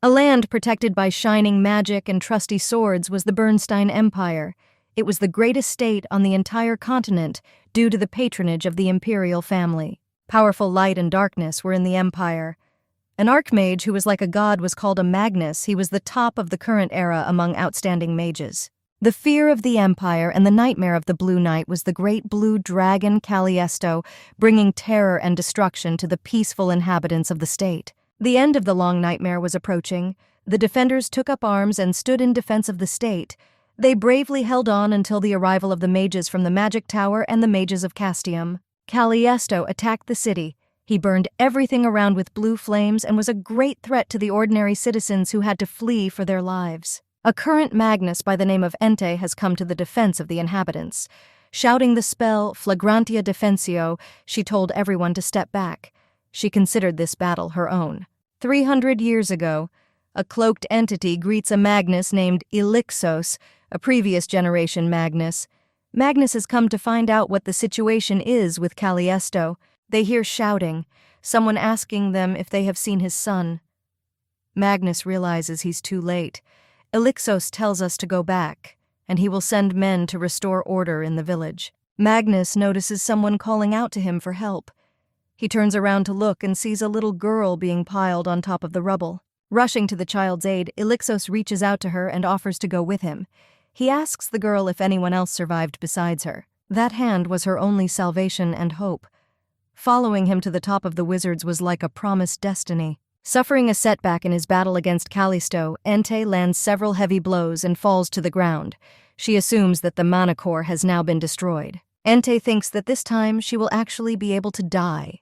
A land protected by shining magic and trusty swords was the Bernstein Empire. It was the greatest state on the entire continent due to the patronage of the imperial family. Powerful light and darkness were in the empire. An archmage who was like a god was called a magnus. He was the top of the current era among outstanding mages. The fear of the empire and the nightmare of the Blue Knight was the great blue dragon Calisto, bringing terror and destruction to the peaceful inhabitants of the state. The end of the long nightmare was approaching. The defenders took up arms and stood in defense of the state. They bravely held on until the arrival of the mages from the Magic Tower and the mages of Casum. Calisto attacked the city. He burned everything around with blue flames and was a great threat to the ordinary citizens who had to flee for their lives. A current magnus by the name of Ente has come to the defense of the inhabitants. Shouting the spell Flagrantia Defensio, she told everyone to step back. She considered this battle her own. 300 years ago, a cloaked entity greets a magnus named Elixos, a previous generation magnus. Magnus has come to find out what the situation is with Calisto. They hear shouting, someone asking them if they have seen his son. Magnus realizes he's too late. Elixos tells us to go back, and he will send men to restore order in the village. Magnus notices someone calling out to him for help. He turns around to look and sees a little girl being piled on top of the rubble. Rushing to the child's aid, Elixos reaches out to her and offers to go with him. He asks the girl if anyone else survived besides her. That hand was her only salvation and hope. Following him to the top of the wizards was like a promised destiny. Suffering a setback in his battle against Calisto, Ente lands several heavy blows and falls to the ground. She assumes that the mana core has now been destroyed. Ente thinks that this time she will actually be able to die.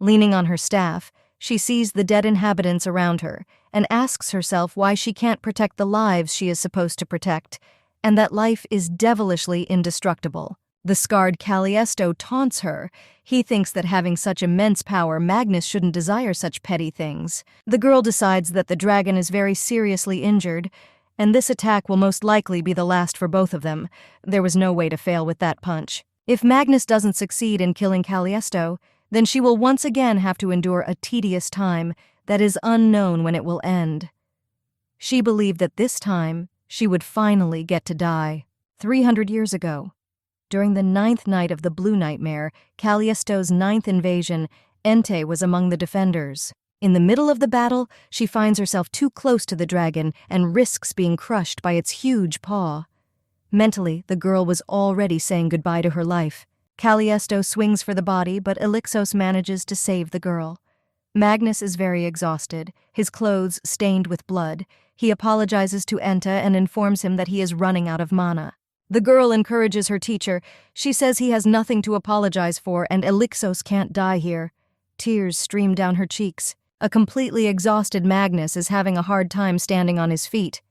Leaning on her staff, she sees the dead inhabitants around her and asks herself why she can't protect the lives she is supposed to protect, and that life is devilishly indestructible. The scarred Calisto taunts her. He thinks that having such immense power, Magnus shouldn't desire such petty things. The girl decides that the dragon is very seriously injured, and this attack will most likely be the last for both of them. There was no way to fail with that punch. If Magnus doesn't succeed in killing Calisto, then she will once again have to endure a tedious time that is unknown when it will end. She believed that this time she would finally get to die. 300 years ago, during the 9th night of the Blue Nightmare, Calisto's 9th invasion, Ente was among the defenders. In the middle of the battle, she finds herself too close to the dragon and risks being crushed by its huge paw. Mentally, the girl was already saying goodbye to her life. Calisto swings for the body, but Elixos manages to save the girl. Magnus is very exhausted, his clothes stained with blood. He apologizes to Ente and informs him that he is running out of mana. The girl encourages her teacher. She says he has nothing to apologize for and Elixos can't die here. Tears stream down her cheeks. A completely exhausted Magnus is having a hard time standing on his feet.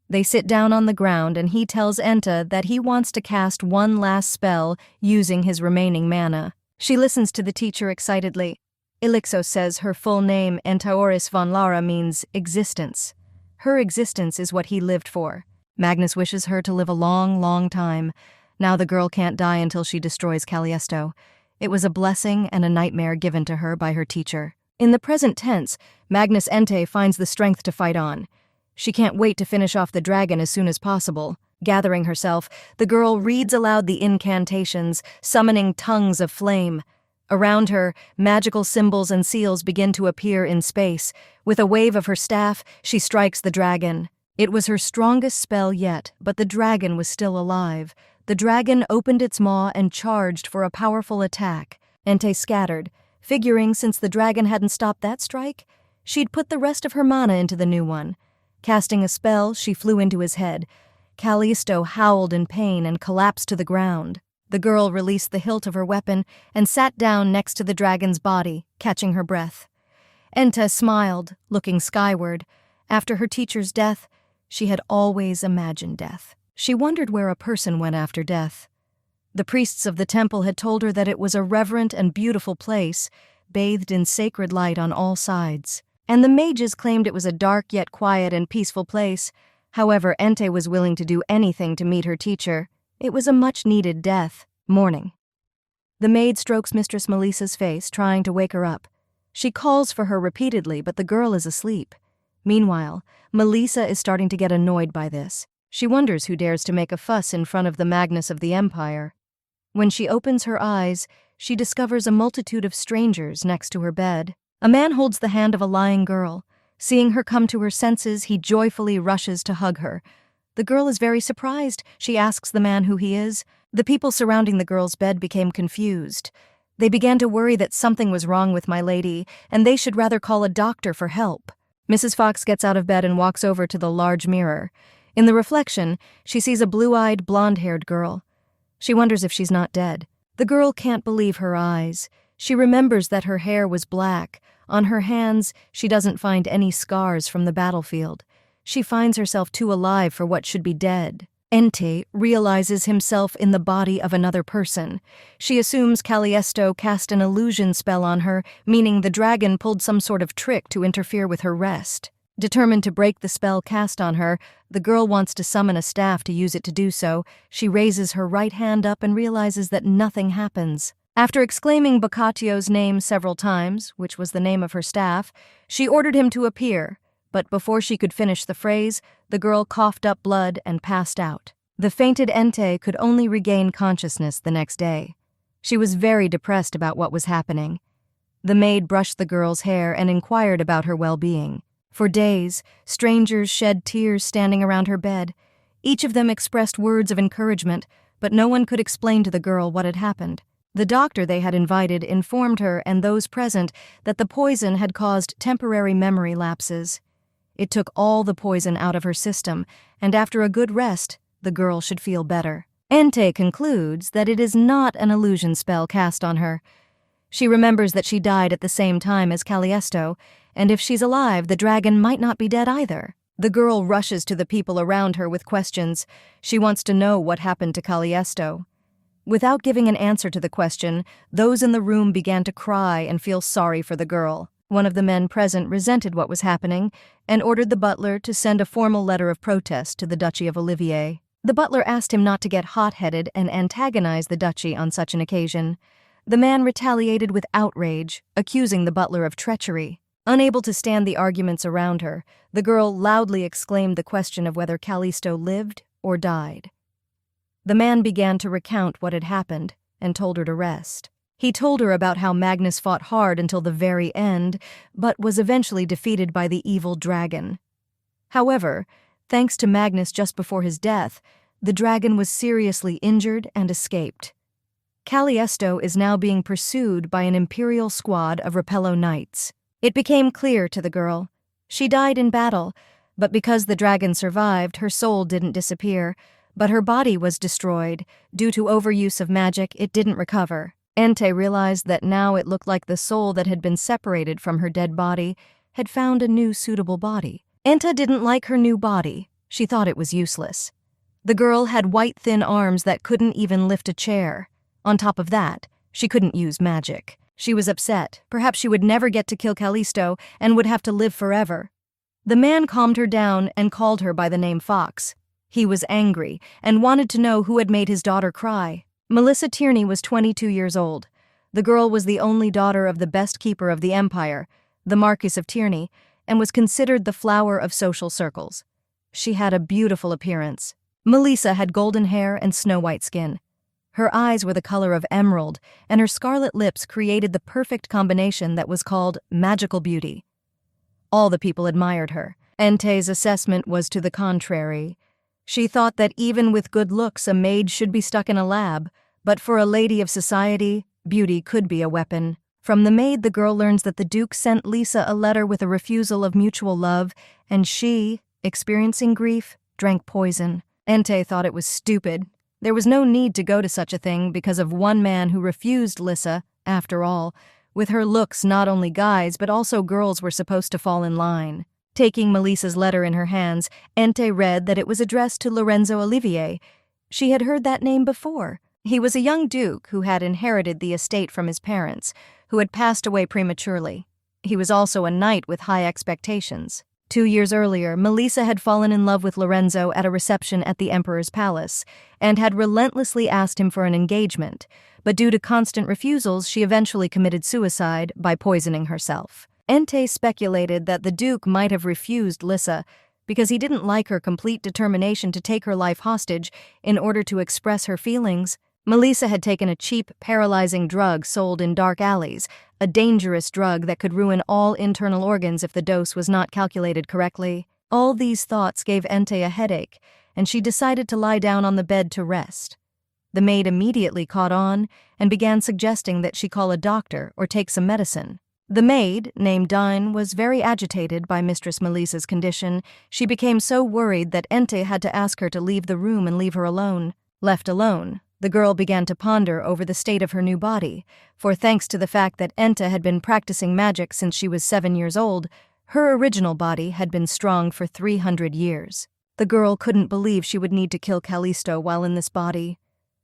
They sit down on the ground and he tells Ente that he wants to cast one last spell using his remaining mana. She listens to the teacher excitedly. Elixos says her full name, Entaoris von Lara, means existence. Her existence is what he lived for. Magnus wishes her to live a long, long time. Now the girl can't die until she destroys Calisto. It was a blessing and a nightmare given to her by her teacher. In the present tense, Magnus Ente finds the strength to fight on. She can't wait to finish off the dragon as soon as possible. Gathering herself, the girl reads aloud the incantations, summoning tongues of flame. Around her, magical symbols and seals begin to appear in space. With a wave of her staff, she strikes the dragon. It was her strongest spell yet, but the dragon was still alive. The dragon opened its maw and charged for a powerful attack. Ente scattered, figuring since the dragon hadn't stopped that strike, she'd put the rest of her mana into the new one. Casting a spell, she flew into his head. Calisto howled in pain and collapsed to the ground. The girl released the hilt of her weapon and sat down next to the dragon's body, catching her breath. Ente smiled, looking skyward. After her teacher's death, she had always imagined death. She wondered where a person went after death. The priests of the temple had told her that it was a reverent and beautiful place, bathed in sacred light on all sides. And the mages claimed it was a dark yet quiet and peaceful place. However, Ente was willing to do anything to meet her teacher. It was a much-needed death. Morning. The maid strokes Mistress Melissa's face, trying to wake her up. She calls for her repeatedly, but the girl is asleep. Meanwhile, Melissa is starting to get annoyed by this. She wonders who dares to make a fuss in front of the Magnus of the Empire. When she opens her eyes, she discovers a multitude of strangers next to her bed. A man holds the hand of a lying girl. Seeing her come to her senses, he joyfully rushes to hug her. The girl is very surprised. She asks the man who he is. The people surrounding the girl's bed became confused. They began to worry that something was wrong with my lady, and they should rather call a doctor for help. Mrs. Fox gets out of bed and walks over to the large mirror. In the reflection, she sees a blue-eyed, blonde-haired girl. She wonders if she's not dead. The girl can't believe her eyes. She remembers that her hair was black. On her hands, she doesn't find any scars from the battlefield. She finds herself too alive for what should be dead. Entei realizes himself in the body of another person. She assumes Calisto cast an illusion spell on her, meaning the dragon pulled some sort of trick to interfere with her rest. Determined to break the spell cast on her, the girl wants to summon a staff to use it to do so. She raises her right hand up and realizes that nothing happens. After exclaiming Boccacio's name several times, which was the name of her staff, she ordered him to appear, but before she could finish the phrase, the girl coughed up blood and passed out. The fainted Entei could only regain consciousness the next day. She was very depressed about what was happening. The maid brushed the girl's hair and inquired about her well-being. For days, strangers shed tears standing around her bed. Each of them expressed words of encouragement, but no one could explain to the girl what had happened. The doctor they had invited informed her and those present that the poison had caused temporary memory lapses. It took all the poison out of her system, and after a good rest, the girl should feel better. Entei concludes that it is not an illusion spell cast on her. She remembers that she died at the same time as Calisto, and if she's alive, the dragon might not be dead either. The girl rushes to the people around her with questions. She wants to know what happened to Calisto. Without giving an answer to the question, those in the room began to cry and feel sorry for the girl. One of the men present resented what was happening and ordered the butler to send a formal letter of protest to the Duchy of Olivier. The butler asked him not to get hot-headed and antagonize the duchy on such an occasion. The man retaliated with outrage, accusing the butler of treachery. Unable to stand the arguments around her, the girl loudly exclaimed the question of whether Calisto lived or died. The man began to recount what had happened and told her to rest. He told her about how Magnus fought hard until the very end, but was eventually defeated by the evil dragon. However, thanks to Magnus just before his death, the dragon was seriously injured and escaped. Calisto is now being pursued by an imperial squad of Rapello knights. It became clear to the girl. She died in battle, but because the dragon survived, her soul didn't disappear, but her body was destroyed. Due to overuse of magic, it didn't recover. Entei realized that now it looked like the soul that had been separated from her dead body had found a new suitable body. Entei didn't like her new body. She thought it was useless. The girl had white, thin arms that couldn't even lift a chair. On top of that, she couldn't use magic. She was upset. Perhaps she would never get to kill Calisto and would have to live forever. The man calmed her down and called her by the name Fox. He was angry and wanted to know who had made his daughter cry. Melissa Tierney was 22 years old. The girl was the only daughter of the best keeper of the empire, the Marquis of Tierney, and was considered the flower of social circles. She had a beautiful appearance. Melissa had golden hair and snow-white skin. Her eyes were the color of emerald, and her scarlet lips created the perfect combination that was called magical beauty. All the people admired her. Entei's assessment was to the contrary. She thought that even with good looks, a maid should be stuck in a lab, but for a lady of society, beauty could be a weapon. From the maid, the girl learns that the Duke sent Lisa a letter with a refusal of mutual love, and she, experiencing grief, drank poison. Entei thought it was stupid. There was no need to go to such a thing because of one man who refused Lisa. After all, with her looks, not only guys but also girls were supposed to fall in line. Taking Melissa's letter in her hands, Entei read that it was addressed to Lorenzo Olivier. She had heard that name before. He was a young duke who had inherited the estate from his parents, who had passed away prematurely. He was also a knight with high expectations. 2 years earlier, Melissa had fallen in love with Lorenzo at a reception at the Emperor's palace and had relentlessly asked him for an engagement, but due to constant refusals, she eventually committed suicide by poisoning herself. Entei speculated that the Duke might have refused Lissa because he didn't like her complete determination to take her life hostage in order to express her feelings. Melissa had taken a cheap, paralyzing drug sold in dark alleys, a dangerous drug that could ruin all internal organs if the dose was not calculated correctly. All these thoughts gave Entei a headache, and she decided to lie down on the bed to rest. The maid immediately caught on and began suggesting that she call a doctor or take some medicine. The maid, named Dine, was very agitated by Mistress Melissa's condition. She became so worried that Entei had to ask her to leave the room and leave her alone. Left alone, the girl began to ponder over the state of her new body, for thanks to the fact that Entei had been practicing magic since she was 7 years old, her original body had been strong for 300 years. The girl couldn't believe she would need to kill Calisto while in this body.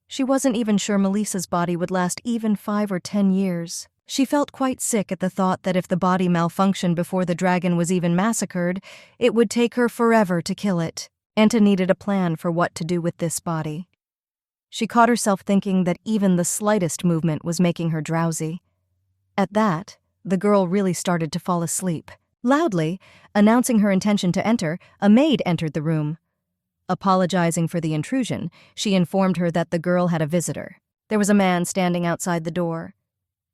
She wasn't even sure Melissa's body would last even 5 or 10 years. She felt quite sick at the thought that if the body malfunctioned before the dragon was even massacred, it would take her forever to kill it. Entei needed a plan for what to do with this body. She caught herself thinking that even the slightest movement was making her drowsy. At that, the girl really started to fall asleep. Loudly, announcing her intention to enter, a maid entered the room. Apologizing for the intrusion, she informed her that the girl had a visitor. There was a man standing outside the door.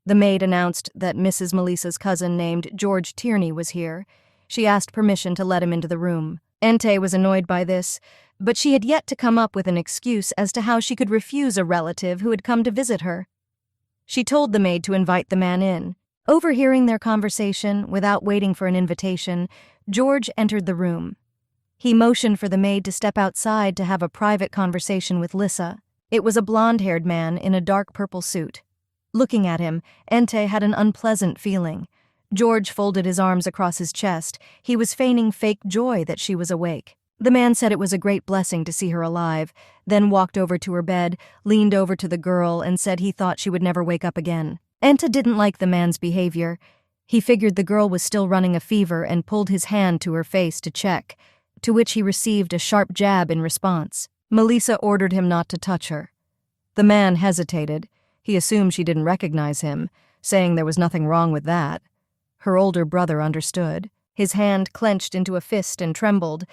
The maid announced that Mrs. Melissa's cousin named George Tierney was here. She asked permission to let him into the room. Entei was annoyed by this, but she had yet to come up with an excuse as to how she could refuse a relative who had come to visit her. She told the maid to invite the man in. Overhearing their conversation, without waiting for an invitation, George entered the room. He motioned for the maid to step outside to have a private conversation with Lissa. It was a blonde-haired man in a dark purple suit. Looking at him, Entei had an unpleasant feeling. George folded his arms across his chest. He was feigning fake joy that she was awake. The man said it was a great blessing to see her alive, then walked over to her bed, leaned over to the girl, and said he thought she would never wake up again. Entei didn't like the man's behavior. He figured the girl was still running a fever and pulled his hand to her face to check, to which he received a sharp jab in response. Melissa ordered him not to touch her. The man hesitated. He assumed she didn't recognize him, saying there was nothing wrong with that. Her older brother understood. His hand clenched into a fist and trembled.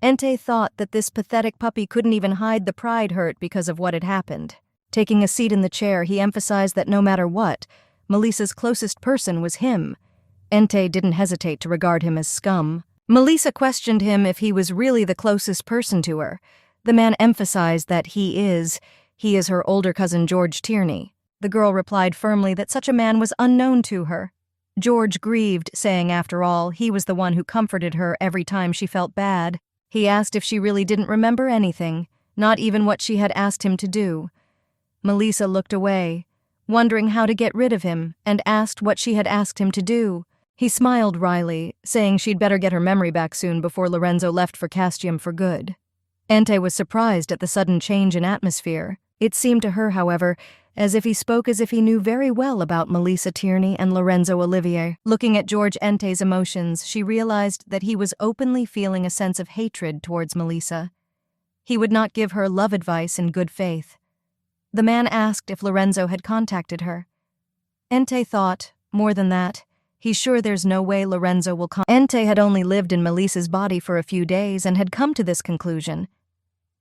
Entei thought that this pathetic puppy couldn't even hide the pride hurt because of what had happened. Taking a seat in the chair, he emphasized that no matter what, Melissa's closest person was him. Entei didn't hesitate to regard him as scum. Melissa questioned him if he was really the closest person to her. The man emphasized that he is her older cousin George Tierney. The girl replied firmly that such a man was unknown to her. George grieved, saying after all, he was the one who comforted her every time she felt bad. He asked if she really didn't remember anything, not even what she had asked him to do. Melissa looked away, wondering how to get rid of him, and asked what she had asked him to do. He smiled wryly, saying she'd better get her memory back soon before Lorenzo left for Castium for good. Entei was surprised at the sudden change in atmosphere. It seemed to her, however, as if he spoke as if he knew very well about Melissa Tierney and Lorenzo Olivier. Looking at George Entei's emotions, she realized that he was openly feeling a sense of hatred towards Melissa. He would not give her love advice in good faith. The man asked if Lorenzo had contacted her. Entei thought, more than that, he's sure there's no way Lorenzo will Entei had only lived in Melissa's body for a few days and had come to this conclusion.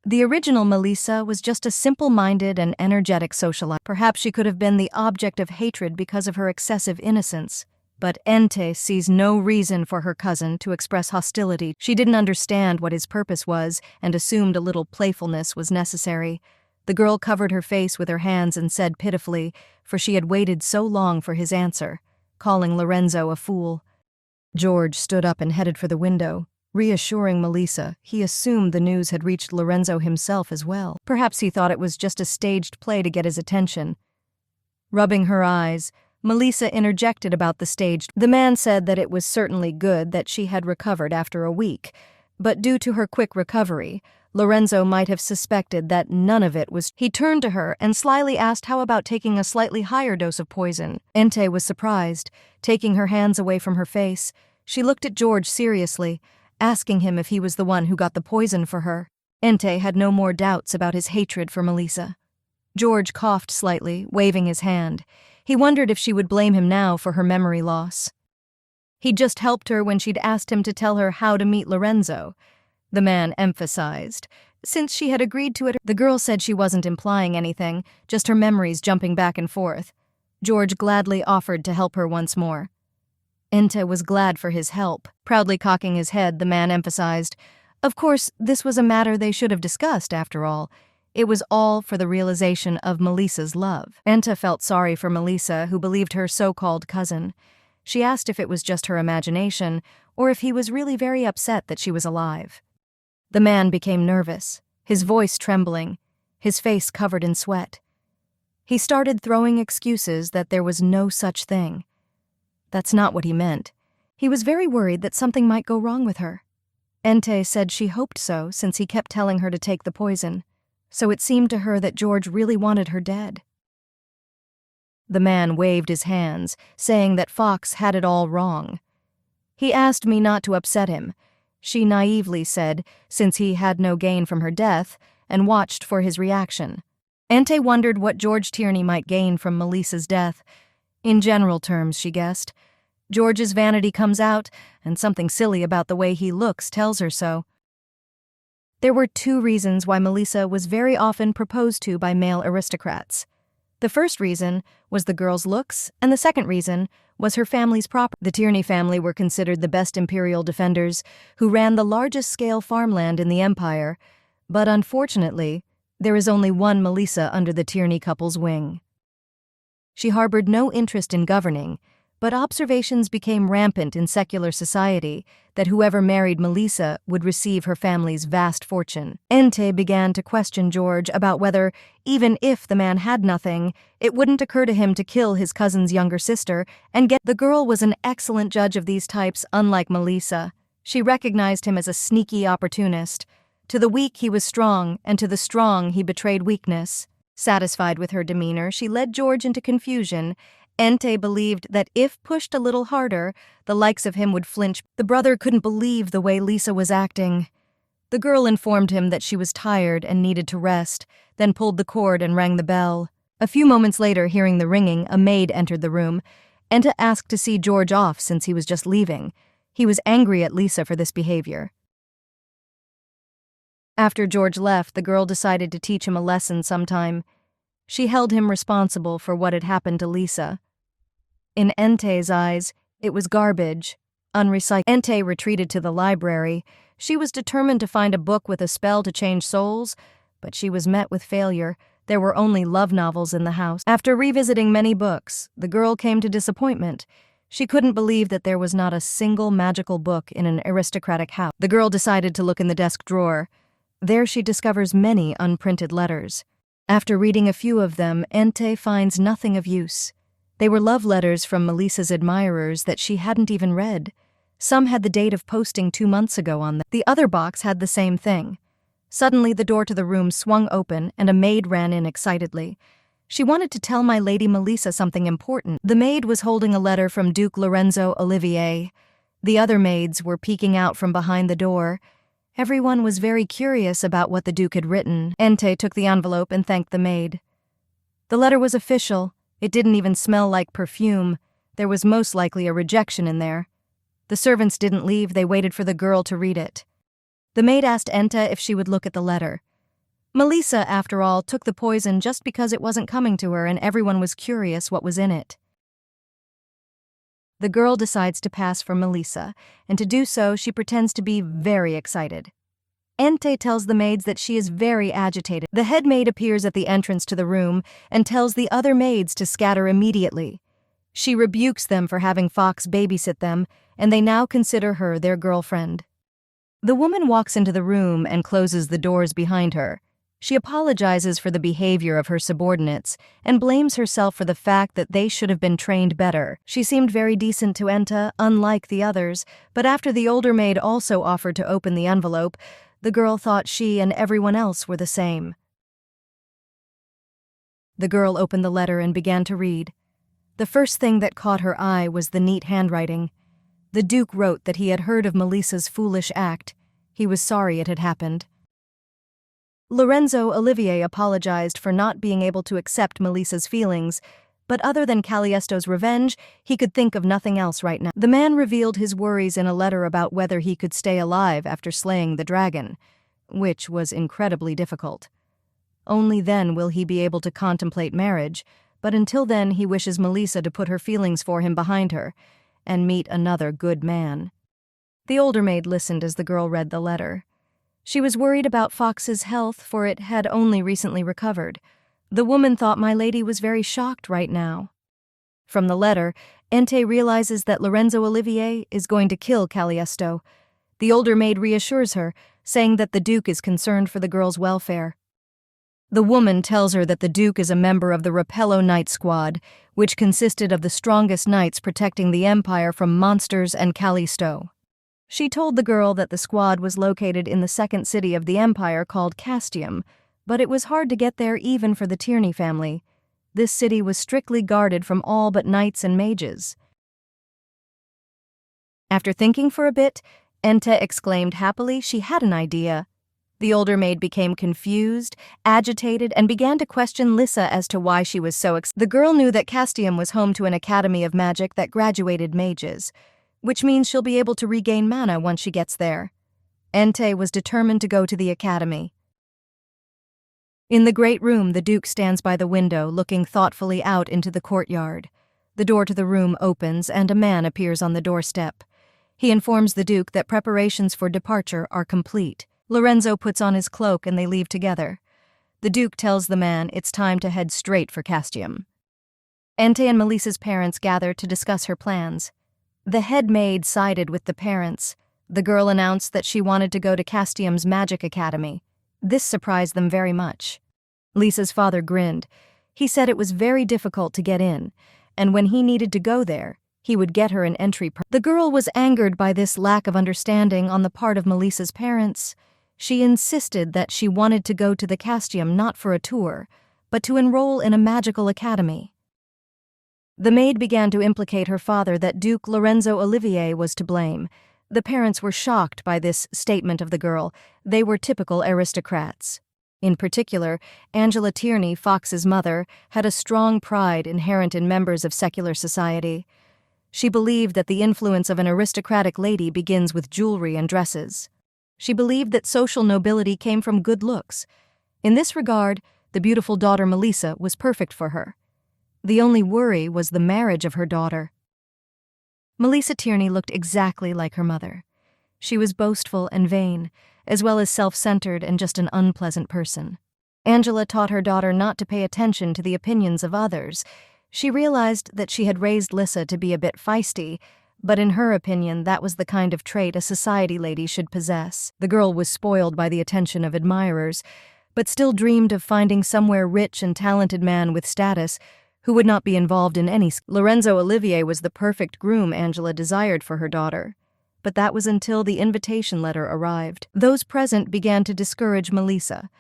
The original Melissa was just a simple-minded and energetic socialite. Perhaps she could have been the object of hatred because of her excessive innocence. But Entei sees no reason for her cousin to express hostility. She didn't understand what his purpose was and assumed a little playfulness was necessary. The girl covered her face with her hands and said pitifully, for she had waited so long for his answer, calling Lorenzo a fool. George stood up and headed for the window. Reassuring Melissa, he assumed the news had reached Lorenzo himself as well. Perhaps he thought it was just a staged play to get his attention. Rubbing her eyes, Melissa interjected about the staged. The man said that it was certainly good that she had recovered after a week, but due to her quick recovery, Lorenzo might have suspected that none of it was. He turned to her and slyly asked how about taking a slightly higher dose of poison. Entei was surprised. Taking her hands away from her face, she looked at George seriously, asking him if he was the one who got the poison for her. Entei had no more doubts about his hatred for Melissa. George coughed slightly, waving his hand. He wondered if she would blame him now for her memory loss. He'd just helped her when she'd asked him to tell her how to meet Lorenzo. The man emphasized. Since she had agreed to it, the girl said she wasn't implying anything, just her memories jumping back and forth. George gladly offered to help her once more. Ente was glad for his help. Proudly cocking his head, the man emphasized, "Of course, this was a matter they should have discussed, after all. It was all for the realization of Melissa's love." Ente felt sorry for Melissa, who believed her so-called cousin. She asked if it was just her imagination, or if he was really very upset that she was alive. The man became nervous, his voice trembling, his face covered in sweat. He started throwing excuses that there was no such thing. That's not what he meant. He was very worried that something might go wrong with her. Ente said she hoped so, since he kept telling her to take the poison, so it seemed to her that George really wanted her dead. The man waved his hands, saying that Fox had it all wrong. He asked me not to upset him, she naively said, since he had no gain from her death, and watched for his reaction. Ente wondered what George Tierney might gain from Melissa's death. In general terms, she guessed. George's vanity comes out, and something silly about the way he looks tells her so. There were 2 reasons why Melissa was very often proposed to by male aristocrats. The first reason was the girl's looks, and the second reason was her family's property. The Tierney family were considered the best imperial defenders, who ran the largest-scale farmland in the empire, but unfortunately, there is only one Melissa under the Tierney couple's wing. She harbored no interest in governing, but observations became rampant in secular society that whoever married Melissa would receive her family's vast fortune. Ente began to question George about whether, even if the man had nothing, it wouldn't occur to him to kill his cousin's younger sister and get— The girl was an excellent judge of these types, unlike Melissa. She recognized him as a sneaky opportunist. To the weak he was strong, and to the strong he betrayed weakness. Satisfied with her demeanor, she led George into confusion. Ente believed that if pushed a little harder, the likes of him would flinch. The brother couldn't believe the way Lisa was acting. The girl informed him that she was tired and needed to rest, then pulled the cord and rang the bell. A few moments later, hearing the ringing, a maid entered the room. Ente asked to see George off since he was just leaving. He was angry at Lisa for this behavior. After George left, the girl decided to teach him a lesson sometime. She held him responsible for what had happened to Lisa. In Ente's eyes, it was garbage, unrecycled. Ente retreated to the library. She was determined to find a book with a spell to change souls, but she was met with failure. There were only love novels in the house. After revisiting many books, the girl came to disappointment. She couldn't believe that there was not a single magical book in an aristocratic house. The girl decided to look in the desk drawer. There she discovers many unprinted letters. After reading a few of them, Ente finds nothing of use. They were love letters from Melissa's admirers that she hadn't even read. Some had the date of posting 2 months ago on them. The other box had the same thing. Suddenly, the door to the room swung open and a maid ran in excitedly. She wanted to tell my Lady Melissa something important. The maid was holding a letter from Duke Lorenzo Olivier. The other maids were peeking out from behind the door. Everyone was very curious about what the Duke had written. Ente took the envelope and thanked the maid. The letter was official. It didn't even smell like perfume. There was most likely a rejection in there. The servants didn't leave. They waited for the girl to read it. The maid asked Ente if she would look at the letter. Melissa, after all, took the poison just because it wasn't coming to her and everyone was curious what was in it. The girl decides to pass for Melissa, and to do so, she pretends to be very excited. Ente tells the maids that she is very agitated. The head maid appears at the entrance to the room and tells the other maids to scatter immediately. She rebukes them for having Fox babysit them, and they now consider her their girlfriend. The woman walks into the room and closes the doors behind her. She apologizes for the behavior of her subordinates and blames herself for the fact that they should have been trained better. She seemed very decent to Ente, unlike the others, but after the older maid also offered to open the envelope, the girl thought she and everyone else were the same. The girl opened the letter and began to read. The first thing that caught her eye was the neat handwriting. The Duke wrote that he had heard of Melissa's foolish act. He was sorry it had happened. Lorenzo Olivier apologized for not being able to accept Melissa's feelings, But other than Caliesto's revenge, he could think of nothing else right now. The man revealed his worries in a letter about whether he could stay alive after slaying the dragon, which was incredibly difficult. Only then will he be able to contemplate marriage, but until then he wishes Melissa to put her feelings for him behind her and meet another good man. The older maid listened as the girl read the letter. She was worried about Fox's health, for it had only recently recovered. The woman thought my lady was very shocked right now. From the letter, Entei realizes that Lorenzo Olivier is going to kill Calisto. The older maid reassures her, saying that the Duke is concerned for the girl's welfare. The woman tells her that the Duke is a member of the Rapello Knight Squad, which consisted of the strongest knights protecting the Empire from monsters and Calisto. She told the girl that the squad was located in the second city of the Empire called Casum, but it was hard to get there even for the Tierney family. This city was strictly guarded from all but knights and mages. After thinking for a bit, Entei exclaimed happily she had an idea. The older maid became confused, agitated, and began to question Lissa as to why she was so excited. The girl knew that Casum was home to an academy of magic that graduated mages, which means she'll be able to regain mana once she gets there. Entei was determined to go to the academy. In the great room, the Duke stands by the window, looking thoughtfully out into the courtyard. The door to the room opens, and a man appears on the doorstep. He informs the Duke that preparations for departure are complete. Lorenzo puts on his cloak and they leave together. The Duke tells the man it's time to head straight for Casum. Entei and Melissa's parents gather to discuss her plans. The head maid sided with the parents. The girl announced that she wanted to go to Casum's magic academy. This surprised them very much. Lisa's father grinned. He said it was very difficult to get in, and when he needed to go there, he would get her an entry permit. The girl was angered by this lack of understanding on the part of Melissa's parents. She insisted that she wanted to go to the Casum not for a tour, but to enroll in a magical academy. The maid began to implicate her father that Duke Lorenzo Olivier was to blame. The parents were shocked by this statement of the girl. They were typical aristocrats. In particular, Angela Tierney, Fox's mother, had a strong pride inherent in members of secular society. She believed that the influence of an aristocratic lady begins with jewelry and dresses. She believed that social nobility came from good looks. In this regard, the beautiful daughter Melissa was perfect for her. The only worry was the marriage of her daughter. Melissa Tierney looked exactly like her mother. She was boastful and vain, as well as self-centered and just an unpleasant person. Angela taught her daughter not to pay attention to the opinions of others. She realized that she had raised Lissa to be a bit feisty, but in her opinion that was the kind of trait a society lady should possess. The girl was spoiled by the attention of admirers, but still dreamed of finding somewhere rich and talented man with status who would not be involved in any. Lorenzo Olivier was the perfect groom Angela desired for her daughter, but that was until the invitation letter arrived. Those present began to discourage Melissa.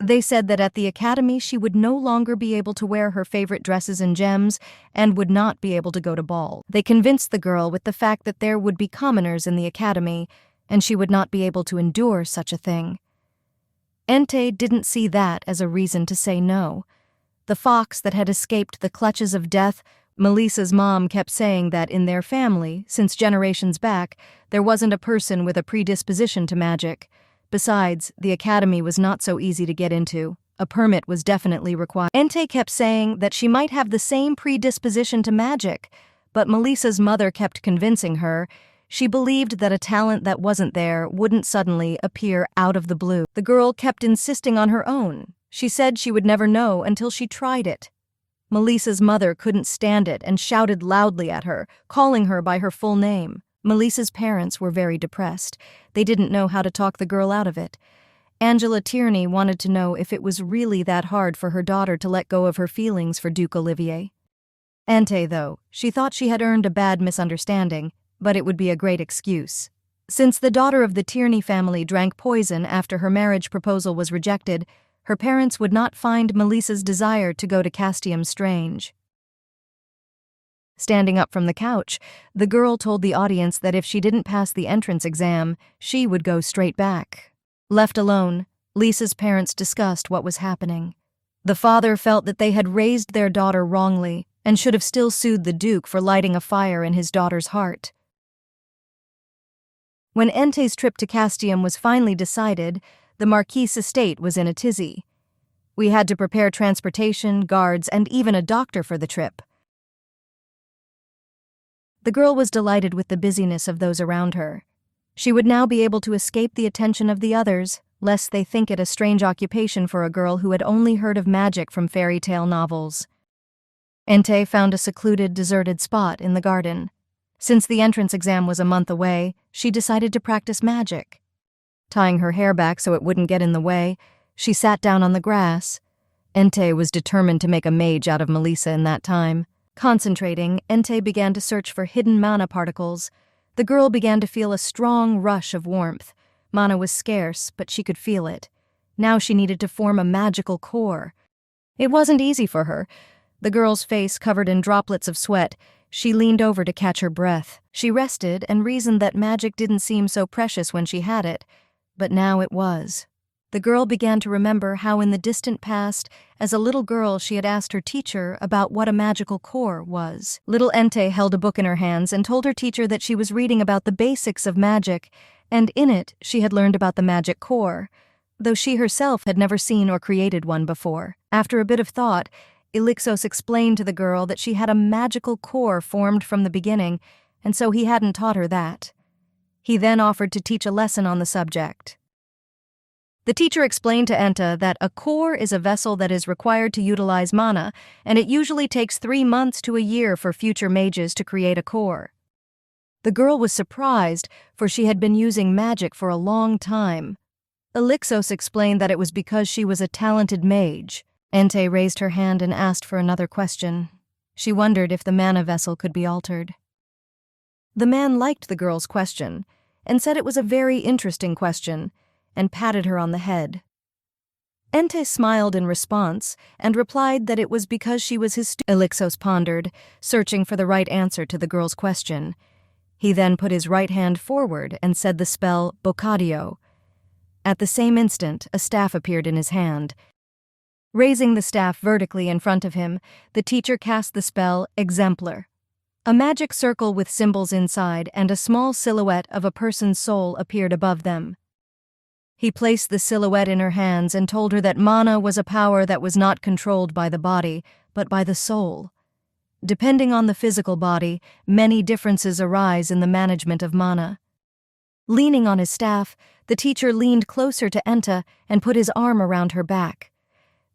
They said that at the academy she would no longer be able to wear her favorite dresses and gems and would not be able to go to ball. They convinced the girl with the fact that there would be commoners in the academy and she would not be able to endure such a thing. Entei didn't see that as a reason to say no. The fox that had escaped the clutches of death, Melissa's mom kept saying that in their family, since generations back, there wasn't a person with a predisposition to magic. Besides, the academy was not so easy to get into. A permit was definitely required. Entei kept saying that she might have the same predisposition to magic, but Melissa's mother kept convincing her. She believed that a talent that wasn't there wouldn't suddenly appear out of the blue. The girl kept insisting on her own. She said she would never know until she tried it. Melissa's mother couldn't stand it and shouted loudly at her, calling her by her full name. Melissa's parents were very depressed. They didn't know how to talk the girl out of it. Angela Tierney wanted to know if it was really that hard for her daughter to let go of her feelings for Duke Olivier. Entei, though, she thought she had earned a bad misunderstanding, but it would be a great excuse. Since the daughter of the Tierney family drank poison after her marriage proposal was rejected, her parents would not find Melissa's desire to go to Casum strange. Standing up from the couch, the girl told the audience that if she didn't pass the entrance exam, she would go straight back. Left alone, Lisa's parents discussed what was happening. The father felt that they had raised their daughter wrongly, and should have still sued the Duke for lighting a fire in his daughter's heart. When Ente's trip to Castium was finally decided, the Marquis' estate was in a tizzy. We had to prepare transportation, guards, and even a doctor for the trip. The girl was delighted with the busyness of those around her. She would now be able to escape the attention of the others, lest they think it a strange occupation for a girl who had only heard of magic from fairy tale novels. Ente found a secluded, deserted spot in the garden. Since the entrance exam was a month away, she decided to practice magic. Tying her hair back so it wouldn't get in the way, she sat down on the grass. Ente was determined to make a mage out of Melissa in that time. Concentrating, Ente began to search for hidden mana particles. The girl began to feel a strong rush of warmth. Mana was scarce, but she could feel it. Now she needed to form a magical core. It wasn't easy for her. The girl's face covered in droplets of sweat. She leaned over to catch her breath. She rested and reasoned that magic didn't seem so precious when she had it. But now it was. The girl began to remember how in the distant past, as a little girl, she had asked her teacher about what a magical core was. Little Ente held a book in her hands and told her teacher that she was reading about the basics of magic, and in it she had learned about the magic core, though she herself had never seen or created one before. After a bit of thought, Elixos explained to the girl that she had a magical core formed from the beginning, and so he hadn't taught her that. He then offered to teach a lesson on the subject. The teacher explained to Ente that a core is a vessel that is required to utilize mana, and it usually takes 3 months to a year for future mages to create a core. The girl was surprised, for she had been using magic for a long time. Elixos explained that it was because she was a talented mage. Ente raised her hand and asked for another question. She wondered if the mana vessel could be altered. The man liked the girl's question, and said it was a very interesting question, and patted her on the head. Ente smiled in response and replied that it was because she was his student. Elixos pondered, searching for the right answer to the girl's question. He then put his right hand forward and said the spell Bocadio. At the same instant, a staff appeared in his hand. Raising the staff vertically in front of him, the teacher cast the spell Exemplar. A magic circle with symbols inside and a small silhouette of a person's soul appeared above them. He placed the silhouette in her hands and told her that mana was a power that was not controlled by the body, but by the soul. Depending on the physical body, many differences arise in the management of mana. Leaning on his staff, the teacher leaned closer to Ente and put his arm around her back.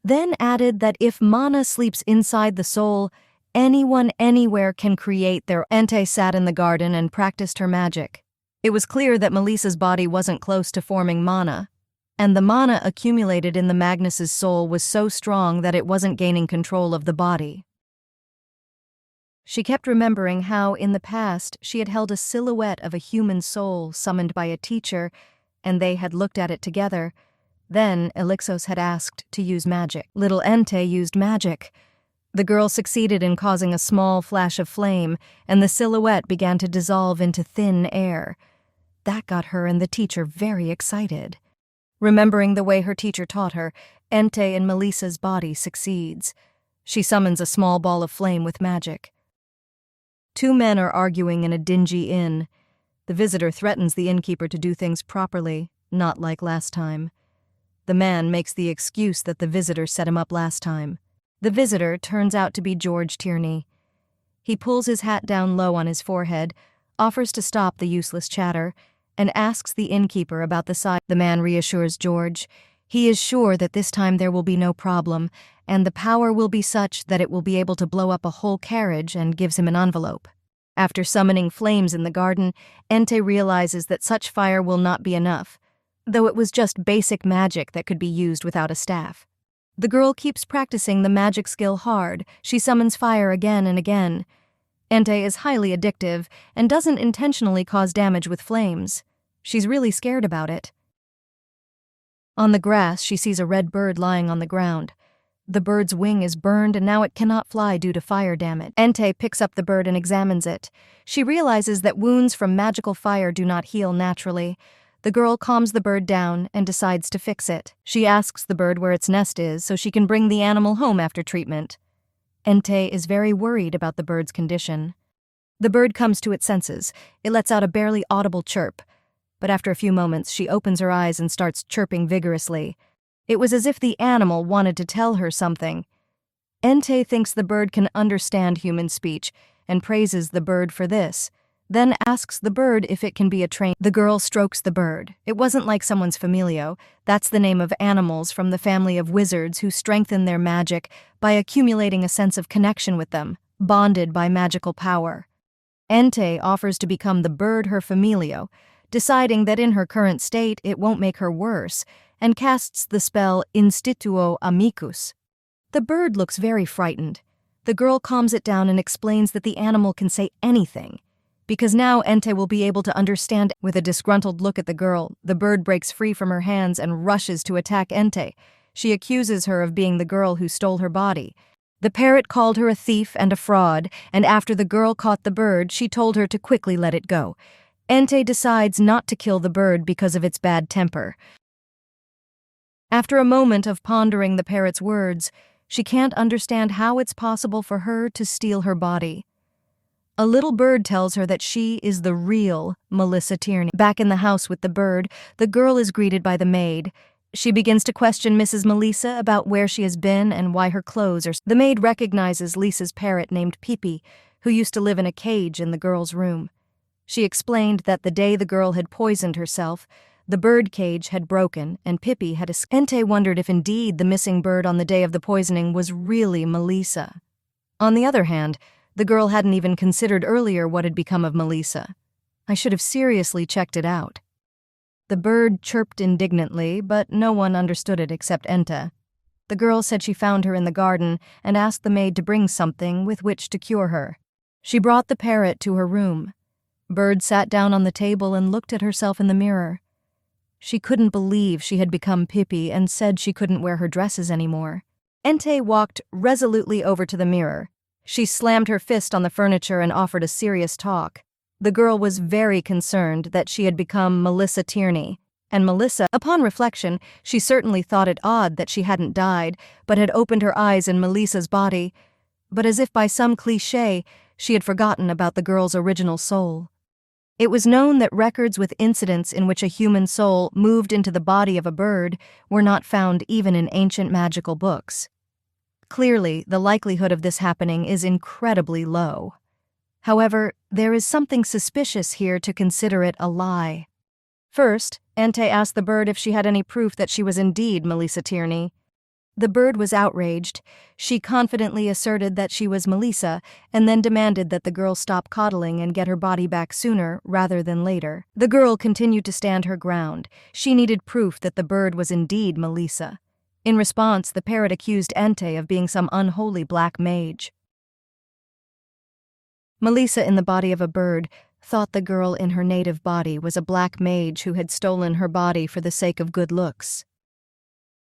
Then added that if mana sleeps inside the soul, anyone anywhere can create their. Ente sat in the garden and practiced her magic. It was clear that Melissa's body wasn't close to forming mana, and the mana accumulated in the Magnus's soul was so strong that it wasn't gaining control of the body. She kept remembering how, in the past, she had held a silhouette of a human soul summoned by a teacher, and they had looked at it together. Then Elixos had asked to use magic. Little Ente used magic. The girl succeeded in causing a small flash of flame, and the silhouette began to dissolve into thin air. That got her and the teacher very excited. Remembering the way her teacher taught her, Ente in Melissa's body succeeds. She summons a small ball of flame with magic. 2 men are arguing in a dingy inn. The visitor threatens the innkeeper to do things properly, not like last time. The man makes the excuse that the visitor set him up last time. The visitor turns out to be George Tierney. He pulls his hat down low on his forehead, offers to stop the useless chatter, and asks the innkeeper about the size. The man reassures George. He is sure that this time there will be no problem, and the power will be such that it will be able to blow up a whole carriage, and gives him an envelope. After summoning flames in the garden, Ente realizes that such fire will not be enough, though it was just basic magic that could be used without a staff. The girl keeps practicing the magic skill hard. She summons fire again and again. Ente is highly addictive and doesn't intentionally cause damage with flames. She's really scared about it. On the grass, she sees a red bird lying on the ground. The bird's wing is burned and now it cannot fly due to fire damage. Ente picks up the bird and examines it. She realizes that wounds from magical fire do not heal naturally. The girl calms the bird down and decides to fix it. She asks the bird where its nest is so she can bring the animal home after treatment. Entei is very worried about the bird's condition. The bird comes to its senses. It lets out a barely audible chirp, but after a few moments she opens her eyes and starts chirping vigorously. It was as if the animal wanted to tell her something. Entei thinks the bird can understand human speech and praises the bird for this, then asks the bird if it can be a trained. The girl strokes the bird. It wasn't like someone's familio. That's the name of animals from the family of wizards who strengthen their magic by accumulating a sense of connection with them, bonded by magical power. Entei offers to become the bird her familio, deciding that in her current state it won't make her worse, and casts the spell Instituo Amicus. The bird looks very frightened. The girl calms it down and explains that the animal can say anything, because now Entei will be able to understand. With a disgruntled look at the girl, the bird breaks free from her hands and rushes to attack Entei. She accuses her of being the girl who stole her body. The parrot called her a thief and a fraud, and after the girl caught the bird, she told her to quickly let it go. Entei decides not to kill the bird because of its bad temper. After a moment of pondering the parrot's words, she can't understand how it's possible for her to steal her body. A little bird tells her that she is the real Melissa Tierney. Back in the house with the bird, the girl is greeted by the maid. She begins to question Mrs. Melissa about where she has been and why her clothes are. The maid recognizes Lisa's parrot named Pippi, who used to live in a cage in the girl's room. She explained that the day the girl had poisoned herself, the bird cage had broken and Pippi had escaped. Entei wondered if indeed the missing bird on the day of the poisoning was really Melissa. On the other hand, the girl hadn't even considered earlier what had become of Melissa. I should have seriously checked it out. The bird chirped indignantly, but no one understood it except Entei. The girl said she found her in the garden and asked the maid to bring something with which to cure her. She brought the parrot to her room. Bird sat down on the table and looked at herself in the mirror. She couldn't believe she had become Pippi and said she couldn't wear her dresses anymore. Entei walked resolutely over to the mirror. She slammed her fist on the furniture and offered a serious talk. The girl was very concerned that she had become Melissa Tierney, and Melissa, upon reflection, she certainly thought it odd that she hadn't died, but had opened her eyes in Melissa's body. But as if by some cliché, she had forgotten about the girl's original soul. It was known that records with incidents in which a human soul moved into the body of a bird were not found even in ancient magical books. Clearly, the likelihood of this happening is incredibly low. However, there is something suspicious here to consider it a lie. First, Entei asked the bird if she had any proof that she was indeed Melissa Tierney. The bird was outraged. She confidently asserted that she was Melissa, and then demanded that the girl stop coddling and get her body back sooner rather than later. The girl continued to stand her ground. She needed proof that the bird was indeed Melissa. In response, the parrot accused Entei of being some unholy black mage. Melissa, in the body of a bird, thought the girl in her native body was a black mage who had stolen her body for the sake of good looks.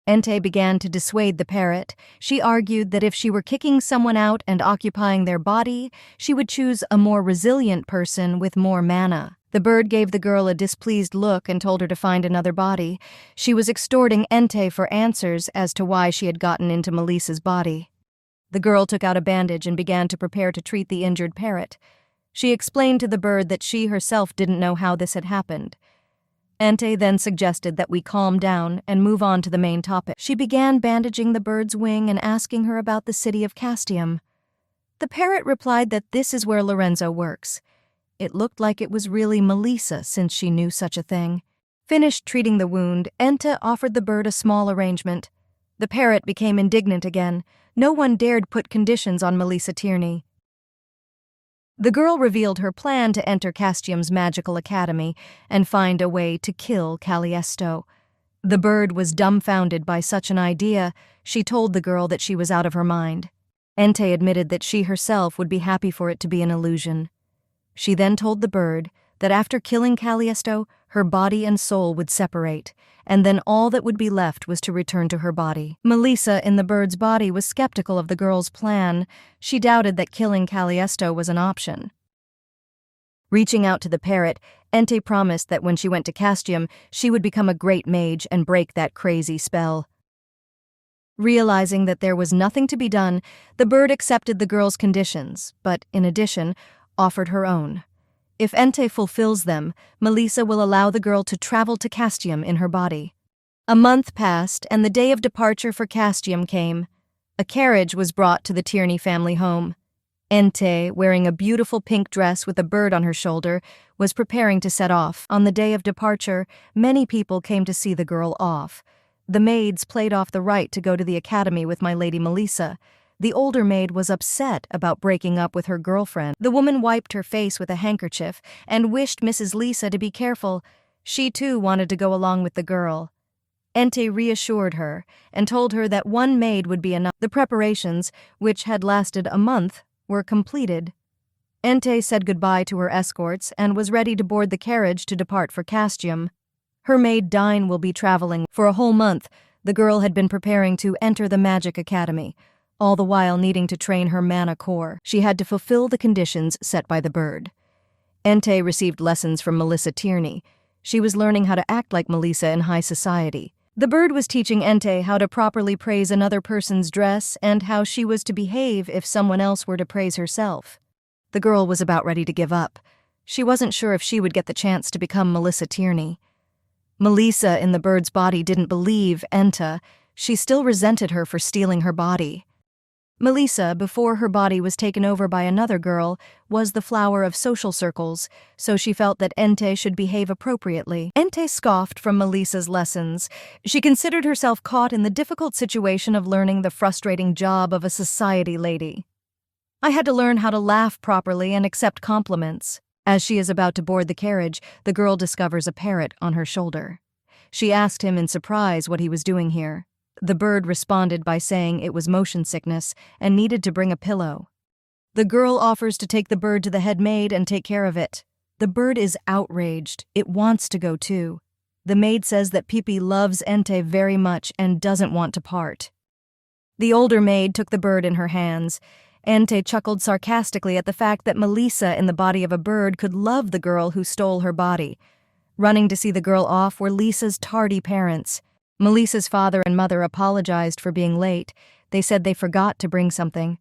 Entei began to dissuade the parrot. She argued that if she were kicking someone out and occupying their body, she would choose a more resilient person with more mana. The bird gave the girl a displeased look and told her to find another body. She was extorting Entei for answers as to why she had gotten into Melissa's body. The girl took out a bandage and began to prepare to treat the injured parrot. She explained to the bird that she herself didn't know how this had happened. Entei then suggested that we calm down and move on to the main topic. She began bandaging the bird's wing and asking her about the city of Casum. The parrot replied that this is where Lorenzo works. It looked like it was really Melissa since she knew such a thing. Finished treating the wound, Entei offered the bird a small arrangement. The parrot became indignant again. No one dared put conditions on Melissa Tierney. The girl revealed her plan to enter Casum's magical academy and find a way to kill Calisto. The bird was dumbfounded by such an idea. She told the girl that she was out of her mind. Entei admitted that she herself would be happy for it to be an illusion. She then told the bird that after killing Calisto, her body and soul would separate, and then all that would be left was to return to her body. Melissa, in the bird's body, was skeptical of the girl's plan. She doubted that killing Calisto was an option. Reaching out to the parrot, Entei promised that when she went to Casum, she would become a great mage and break that crazy spell. Realizing that there was nothing to be done, the bird accepted the girl's conditions, but, in addition, offered her own. If Entei fulfills them, Melissa will allow the girl to travel to Castium in her body. A month passed, and the day of departure for Castium came. A carriage was brought to the Tierney family home. Entei, wearing a beautiful pink dress with a bird on her shoulder, was preparing to set off. On the day of departure, many people came to see the girl off. The maids played off the right to go to the academy with my lady Melissa. The older maid was upset about breaking up with her girlfriend. The woman wiped her face with a handkerchief and wished Mrs. Lisa to be careful. She too wanted to go along with the girl. Entei reassured her and told her that one maid would be enough. The preparations, which had lasted a month, were completed. Entei said goodbye to her escorts and was ready to board the carriage to depart for Castium. Her maid Dine will be traveling. For a whole month, the girl had been preparing to enter the magic academy, all the while needing to train her mana core. She had to fulfill the conditions set by the bird. Entei received lessons from Melissa Tierney. She was learning how to act like Melissa in high society. The bird was teaching Entei how to properly praise another person's dress and how she was to behave if someone else were to praise herself. The girl was about ready to give up. She wasn't sure if she would get the chance to become Melissa Tierney. Melissa in the bird's body didn't believe Enta. She still resented her for stealing her body. Melissa, before her body was taken over by another girl, was the flower of social circles, so she felt that Entei should behave appropriately. Entei scoffed from Melissa's lessons. She considered herself caught in the difficult situation of learning the frustrating job of a society lady. I had to learn how to laugh properly and accept compliments. As she is about to board the carriage, the girl discovers a parrot on her shoulder. She asked him in surprise what he was doing here. The bird responded by saying it was motion sickness and needed to bring a pillow. The girl offers to take the bird to the head maid and take care of it. The bird is outraged. It wants to go too. The maid says that Pipi loves Entei very much and doesn't want to part. The older maid took the bird in her hands. Entei chuckled sarcastically at the fact that Melissa in the body of a bird could love the girl who stole her body. Running to see the girl off were Lisa's tardy parents. Melissa's father and mother apologized for being late. They said they forgot to bring something.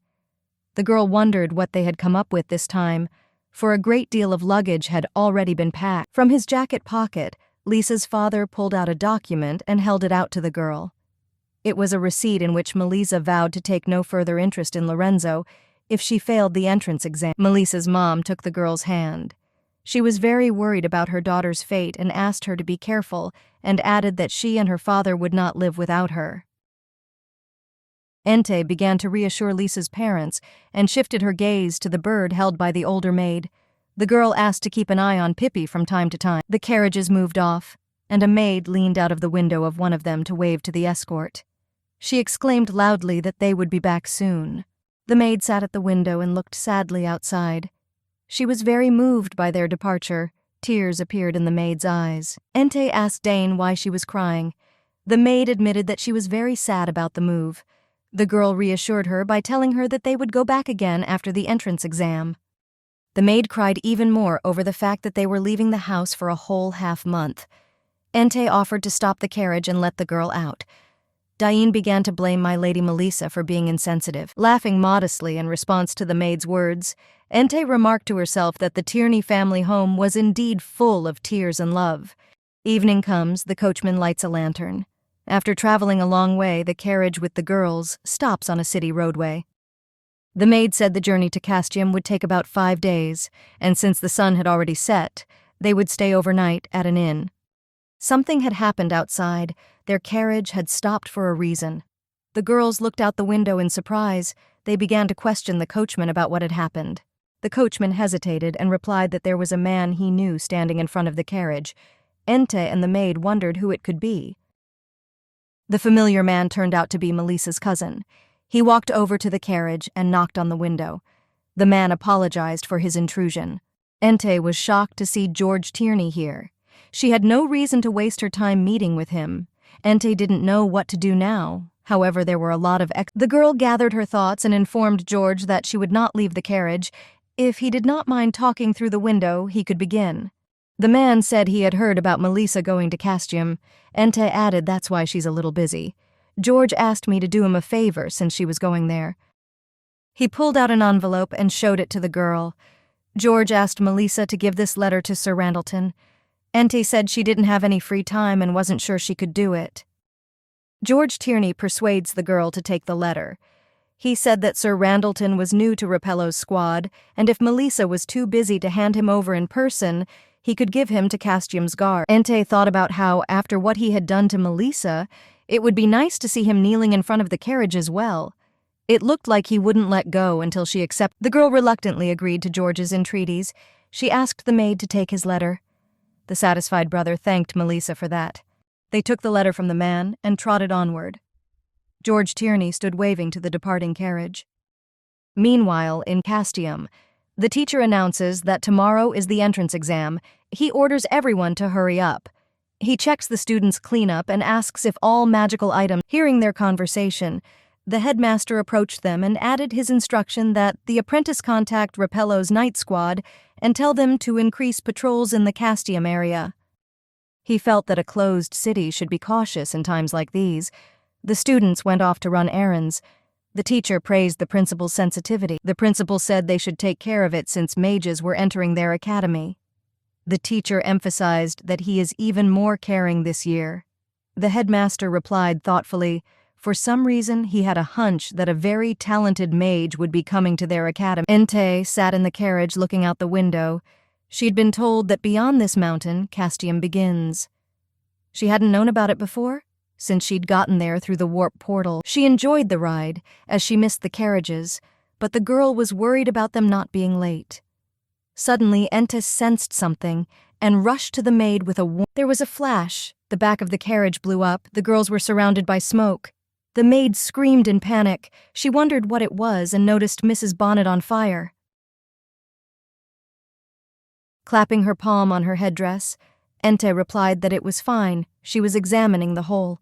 The girl wondered what they had come up with this time, for a great deal of luggage had already been packed. From his jacket pocket, Lisa's father pulled out a document and held it out to the girl. It was a receipt in which Melissa vowed to take no further interest in Lorenzo if she failed the entrance exam. Melissa's mom took the girl's hand. She was very worried about her daughter's fate and asked her to be careful, and added that she and her father would not live without her. Entei began to reassure Lisa's parents and shifted her gaze to the bird held by the older maid. The girl asked to keep an eye on Pipi from time to time. The carriages moved off, and a maid leaned out of the window of one of them to wave to the escort. She exclaimed loudly that they would be back soon. The maid sat at the window and looked sadly outside. She was very moved by their departure. Tears appeared in the maid's eyes. Entei asked Dane why she was crying. The maid admitted that she was very sad about the move. The girl reassured her by telling her that they would go back again after the entrance exam. The maid cried even more over the fact that they were leaving the house for a whole half-month. Entei offered to stop the carriage and let the girl out. Diane began to blame my lady Melissa for being insensitive. Laughing modestly in response to the maid's words, Entei remarked to herself that the Tierney family home was indeed full of tears and love. Evening comes, the coachman lights a lantern. After traveling a long way, the carriage with the girls stops on a city roadway. The maid said the journey to Castium would take about 5 days, and since the sun had already set, they would stay overnight at an inn. Something had happened outside. Their carriage had stopped for a reason. The girls looked out the window in surprise. They began to question the coachman about what had happened. The coachman hesitated and replied that there was a man he knew standing in front of the carriage. Entei and the maid wondered who it could be. The familiar man turned out to be Melissa's cousin. He walked over to the carriage and knocked on the window. The man apologized for his intrusion. Entei was shocked to see George Tierney here. She had no reason to waste her time meeting with him. Entei didn't know what to do now. However, there were a lot of The girl gathered her thoughts and informed George that she would not leave the carriage. If he did not mind talking through the window, he could begin. The man said he had heard about Melissa going to Castium. Entei added that's why she's a little busy. George asked me to do him a favor since she was going there. He pulled out an envelope and showed it to the girl. George asked Melissa to give this letter to Sir Randalton. Ente said she didn't have any free time and wasn't sure she could do it. George Tierney persuades the girl to take the letter. He said that Sir Randalton was new to Rapello's squad, and if Melissa was too busy to hand him over in person, he could give him to Castium's guard. Ente thought about how, after what he had done to Melissa, it would be nice to see him kneeling in front of the carriage as well. It looked like he wouldn't let go until she accepted. The girl reluctantly agreed to George's entreaties. She asked the maid to take his letter. The satisfied brother thanked Melissa for that. They took the letter from the man and trotted onward. George Tierney stood waving to the departing carriage. Meanwhile, in Castium, the teacher announces that tomorrow is the entrance exam. He orders everyone to hurry up. He checks the students' cleanup and asks if all magical items. Hearing their conversation, the headmaster approached them and added his instruction that the apprentice contact Rapello's night squad and tell them to increase patrols in the Castium area. He felt that a closed city should be cautious in times like these. The students went off to run errands. The teacher praised the principal's sensitivity. The principal said they should take care of it since mages were entering their academy. The teacher emphasized that he is even more caring this year. The headmaster replied thoughtfully, for some reason he had a hunch that a very talented mage would be coming to their academy. Ente sat in the carriage looking out the window. She'd been told that beyond this mountain, Castium begins. She hadn't known about it before, since she'd gotten there through the warp portal. She enjoyed the ride, as she missed the carriages, but the girl was worried about them not being late. Suddenly, Ente sensed something and rushed to the maid with a warning. There was a flash. The back of the carriage blew up. The girls were surrounded by smoke. The maid screamed in panic. She wondered what it was and noticed Mrs. Bonnet on fire. Clapping her palm on her headdress, Ente replied that it was fine. She was examining the hole.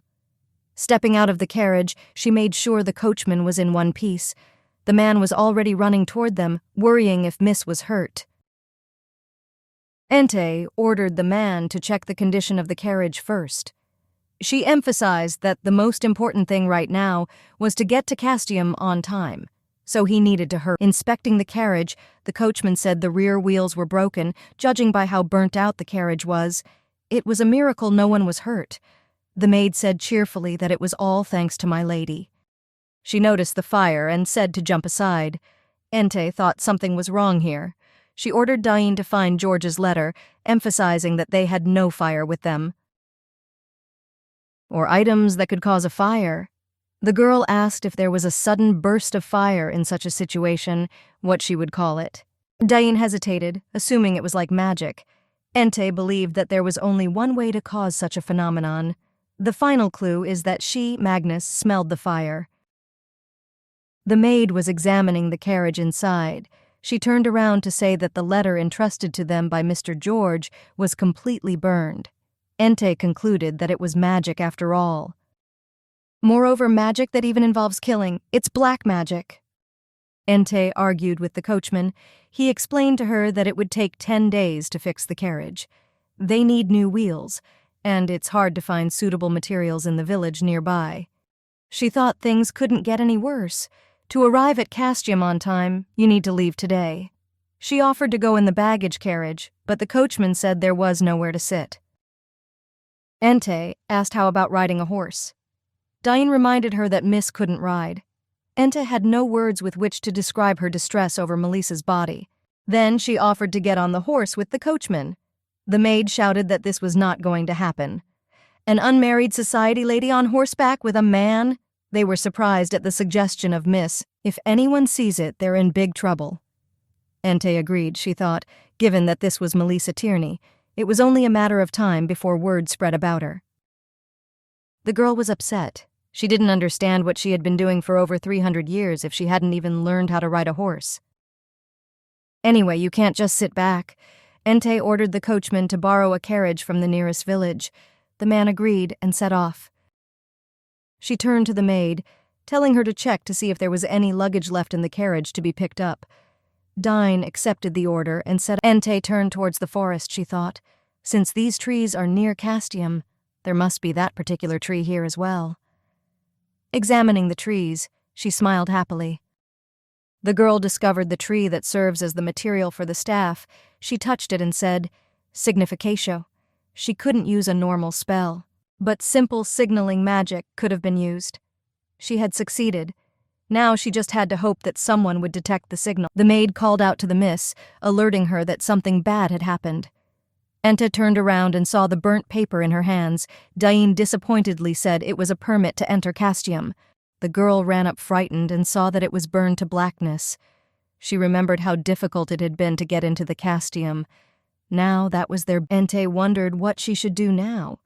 Stepping out of the carriage, she made sure the coachman was in one piece. The man was already running toward them, worrying if Miss was hurt. Ente ordered the man to check the condition of the carriage first. She emphasized that the most important thing right now was to get to Castium on time, so he needed to hurry. Inspecting the carriage, the coachman said the rear wheels were broken, judging by how burnt out the carriage was. It was a miracle no one was hurt. The maid said cheerfully that it was all thanks to my lady. She noticed the fire and said to jump aside. Ente thought something was wrong here. She ordered Dain to find George's letter, emphasizing that they had no fire with them. Or items that could cause a fire. The girl asked if there was a sudden burst of fire in such a situation, what she would call it. Dain hesitated, assuming it was like magic. Ente believed that there was only one way to cause such a phenomenon. The final clue is that she, Magnus, smelled the fire. The maid was examining the carriage inside. She turned around to say that the letter entrusted to them by Mr. George was completely burned. Ente concluded that it was magic after all. Moreover, magic that even involves killing. It's black magic. Ente argued with the coachman. He explained to her that it would take 10 days to fix the carriage. They need new wheels, and it's hard to find suitable materials in the village nearby. She thought things couldn't get any worse. To arrive at Castium on time, you need to leave today. She offered to go in the baggage carriage, but the coachman said there was nowhere to sit. Ente asked how about riding a horse. Dain reminded her that Miss couldn't ride. Ente had no words with which to describe her distress over Melissa's body. Then she offered to get on the horse with the coachman. The maid shouted that this was not going to happen. An unmarried society lady on horseback with a man? They were surprised at the suggestion of Miss. If anyone sees it, they're in big trouble. Ente agreed, she thought, given that this was Melissa Tierney. It was only a matter of time before word spread about her. The girl was upset. She didn't understand what she had been doing for over 300 years if she hadn't even learned how to ride a horse. Anyway, you can't just sit back. Ente ordered the coachman to borrow a carriage from the nearest village. The man agreed and set off. She turned to the maid, telling her to check to see if there was any luggage left in the carriage to be picked up. Dain accepted the order and said Ente turned towards the forest, she thought. Since these trees are near Castium, there must be that particular tree here as well. Examining the trees, she smiled happily. The girl discovered the tree that serves as the material for the staff. She touched it and said, "Significatio." She couldn't use a normal spell, but simple signaling magic could have been used. She had succeeded. Now she just had to hope that someone would detect the signal. The maid called out to the miss, alerting her that something bad had happened. Enta turned around and saw the burnt paper in her hands. Dain disappointedly said it was a permit to enter Castium. The girl ran up frightened and saw that it was burned to blackness. She remembered how difficult it had been to get into the Castium. Now that was their... Ente wondered what she should do now.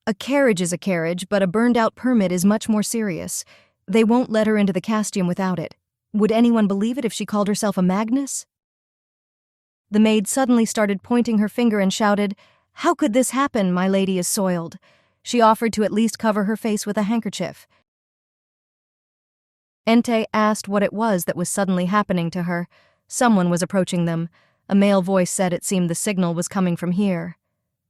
A carriage is a carriage, but a burned-out permit is much more serious. They won't let her into the Castium without it. Would anyone believe it if she called herself a Magnus? The maid suddenly started pointing her finger and shouted, "How could this happen? My lady is soiled." She offered to at least cover her face with a handkerchief. Ente asked what it was that was suddenly happening to her. Someone was approaching them. A male voice said it seemed the signal was coming from here.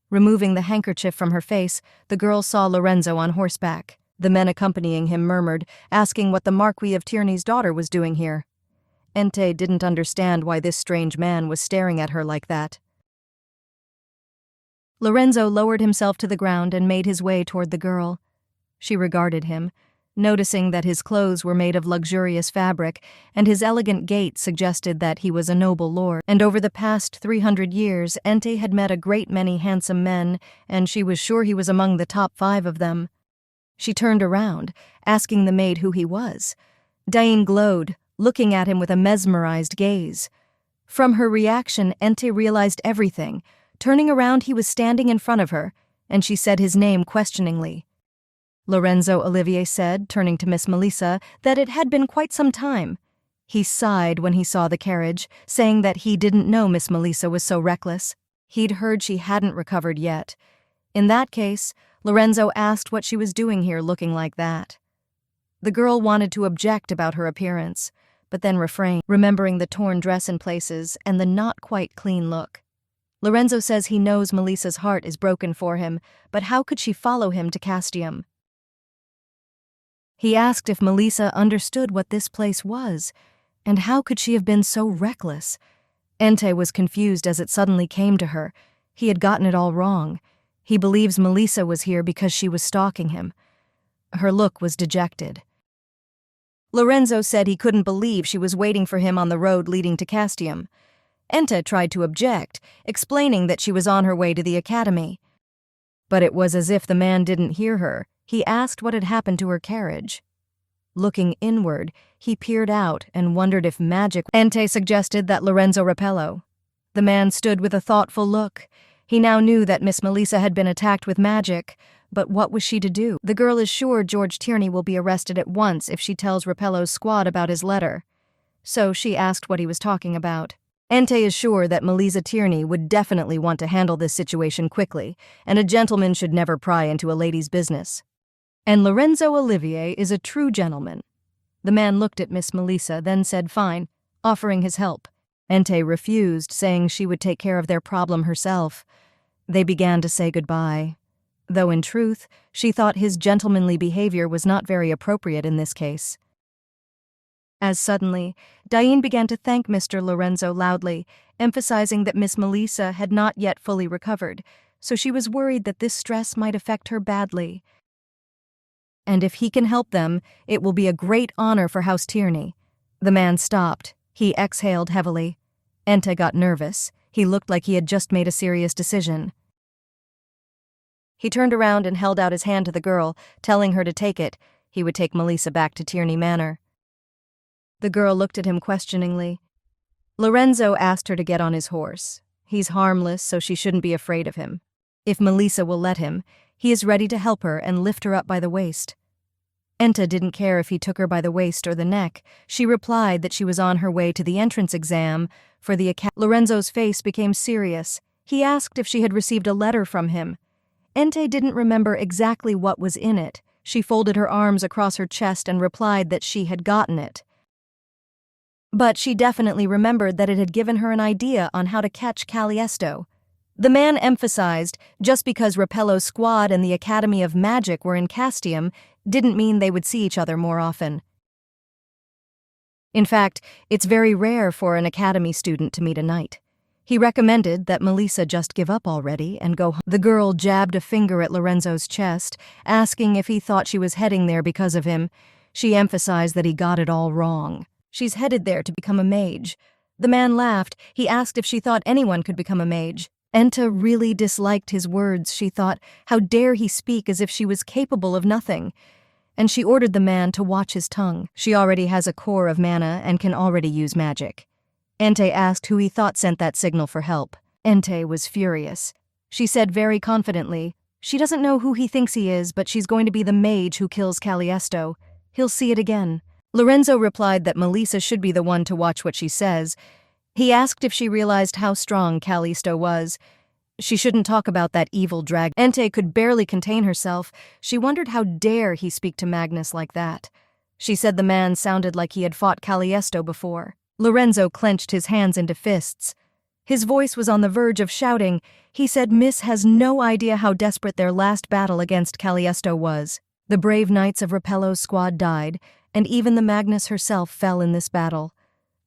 Removing the handkerchief from her face, the girl saw Lorenzo on horseback. The men accompanying him murmured, asking what the Marquis of Tierney's daughter was doing here. Ente didn't understand why this strange man was staring at her like that. Lorenzo lowered himself to the ground and made his way toward the girl. She regarded him, noticing that his clothes were made of luxurious fabric and his elegant gait suggested that he was a noble lord. And over the past 300 years, Ente had met a great many handsome men, and she was sure he was among the top 5 of them. She turned around, asking the maid who he was. Dain glowed, looking at him with a mesmerized gaze. From her reaction, Ente realized everything. Turning around, he was standing in front of her, and she said his name questioningly. Lorenzo Olivier said, turning to Miss Melissa, that it had been quite some time. He sighed when he saw the carriage, saying that he didn't know Miss Melissa was so reckless. He'd heard she hadn't recovered yet. In that case, Lorenzo asked what she was doing here looking like that. The girl wanted to object about her appearance, but then refrained, remembering the torn dress in places and the not quite clean look. Lorenzo says he knows Melissa's heart is broken for him, but how could she follow him to Castium? He asked if Melissa understood what this place was, and how could she have been so reckless? Ente was confused as it suddenly came to her. He had gotten it all wrong. He believes Melissa was here because she was stalking him. Her look was dejected. Lorenzo said he couldn't believe she was waiting for him on the road leading to Castium. Ente tried to object, explaining that she was on her way to the academy. But it was as if the man didn't hear her. He asked what had happened to her carriage. Looking inward, he peered out and wondered if magic... Ente suggested that Lorenzo Rapello. The man stood with a thoughtful look. He now knew that Miss Melissa had been attacked with magic, but what was she to do? The girl is sure George Tierney will be arrested at once if she tells Rapello's squad about his letter. So she asked what he was talking about. Ente is sure that Melissa Tierney would definitely want to handle this situation quickly, and a gentleman should never pry into a lady's business. And Lorenzo Olivier is a true gentleman. The man looked at Miss Melissa, then said fine, offering his help. Ente refused, saying she would take care of their problem herself. They began to say goodbye, though in truth, she thought his gentlemanly behavior was not very appropriate in this case. As suddenly, Dain began to thank Mr. Lorenzo loudly, emphasizing that Miss Melissa had not yet fully recovered, so she was worried that this stress might affect her badly. And if he can help them, it will be a great honor for House Tierney. The man stopped. He exhaled heavily. Ente got nervous. He looked like he had just made a serious decision. He turned around and held out his hand to the girl, telling her to take it. He would take Melissa back to Tierney Manor. The girl looked at him questioningly. Lorenzo asked her to get on his horse. He's harmless, so she shouldn't be afraid of him. If Melissa will let him, he is ready to help her and lift her up by the waist. Enta didn't care if he took her by the waist or the neck. She replied that she was on her way to the entrance exam for the academy. Lorenzo's face became serious. He asked if she had received a letter from him. Ente didn't remember exactly what was in it. She folded her arms across her chest and replied that she had gotten it. But she definitely remembered that it had given her an idea on how to catch Calisto. The man emphasized, just because Rapello's squad and the Academy of Magic were in Castium, didn't mean they would see each other more often. In fact, it's very rare for an academy student to meet a knight. He recommended that Melissa just give up already and go home. The girl jabbed a finger at Lorenzo's chest, asking if he thought she was heading there because of him. She emphasized that he got it all wrong. She's headed there to become a mage. The man laughed. He asked if she thought anyone could become a mage. Enta really disliked his words, she thought. How dare he speak as if she was capable of nothing? And she ordered the man to watch his tongue. She already has a core of mana and can already use magic. Entei asked who he thought sent that signal for help. Entei was furious. She said very confidently, she doesn't know who he thinks he is, but she's going to be the mage who kills Calisto. He'll see it again. Lorenzo replied that Melissa should be the one to watch what she says. He asked if she realized how strong Calisto was. She shouldn't talk about that evil dragon. Entei could barely contain herself. She wondered how dare he speak to Magnus like that. She said the man sounded like he had fought Calisto before. Lorenzo clenched his hands into fists. His voice was on the verge of shouting. He said Miss has no idea how desperate their last battle against Calisto was. The brave knights of Rapello's squad died, and even the Magnus herself fell in this battle.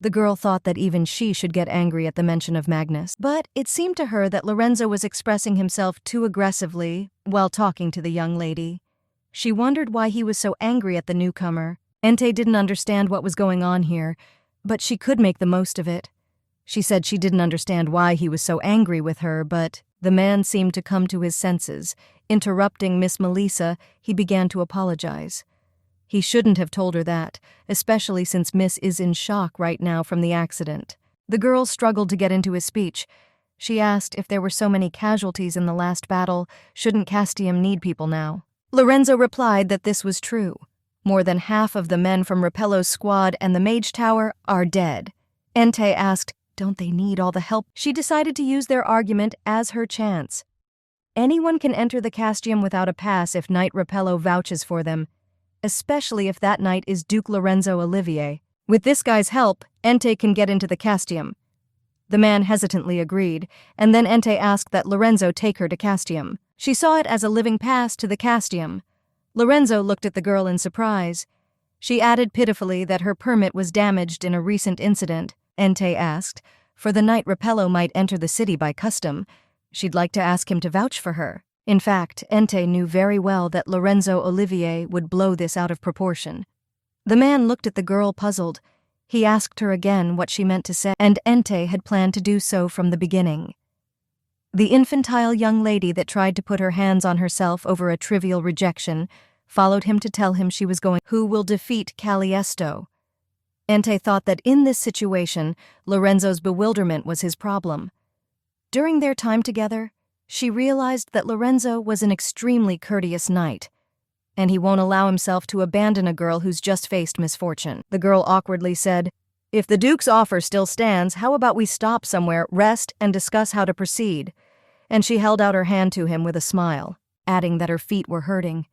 The girl thought that even she should get angry at the mention of Magnus. But it seemed to her that Lorenzo was expressing himself too aggressively while talking to the young lady. She wondered why he was so angry at the newcomer. Entei didn't understand what was going on here, but she could make the most of it. She said she didn't understand why he was so angry with her, but the man seemed to come to his senses. Interrupting Miss Melissa, he began to apologize. He shouldn't have told her that, especially since Miss is in shock right now from the accident. The girl struggled to get into his speech. She asked if there were so many casualties in the last battle, shouldn't Castium need people now? Lorenzo replied that this was true. More than half of the men from Rapello's squad and the Mage Tower are dead. Entei asked, don't they need all the help? She decided to use their argument as her chance. Anyone can enter the Castium without a pass if Knight Rapello vouches for them, especially if that knight is Duke Lorenzo Olivier. With this guy's help, Entei can get into the Castium. The man hesitantly agreed, and then Entei asked that Lorenzo take her to Castium. She saw it as a living pass to the Castium. Lorenzo looked at the girl in surprise. She added pitifully that her permit was damaged in a recent incident. Entei asked, for the knight Rapello might enter the city by custom. She'd like to ask him to vouch for her. In fact, Entei knew very well that Lorenzo Olivier would blow this out of proportion. The man looked at the girl puzzled. He asked her again what she meant to say, and Entei had planned to do so from the beginning. The infantile young lady that tried to put her hands on herself over a trivial rejection followed him to tell him she was going, who will defeat Calisto. Entei thought that in this situation, Lorenzo's bewilderment was his problem. During their time together, she realized that Lorenzo was an extremely courteous knight, and he won't allow himself to abandon a girl who's just faced misfortune. The girl awkwardly said, if the Duke's offer still stands, how about we stop somewhere, rest, and discuss how to proceed? And she held out her hand to him with a smile, adding that her feet were hurting.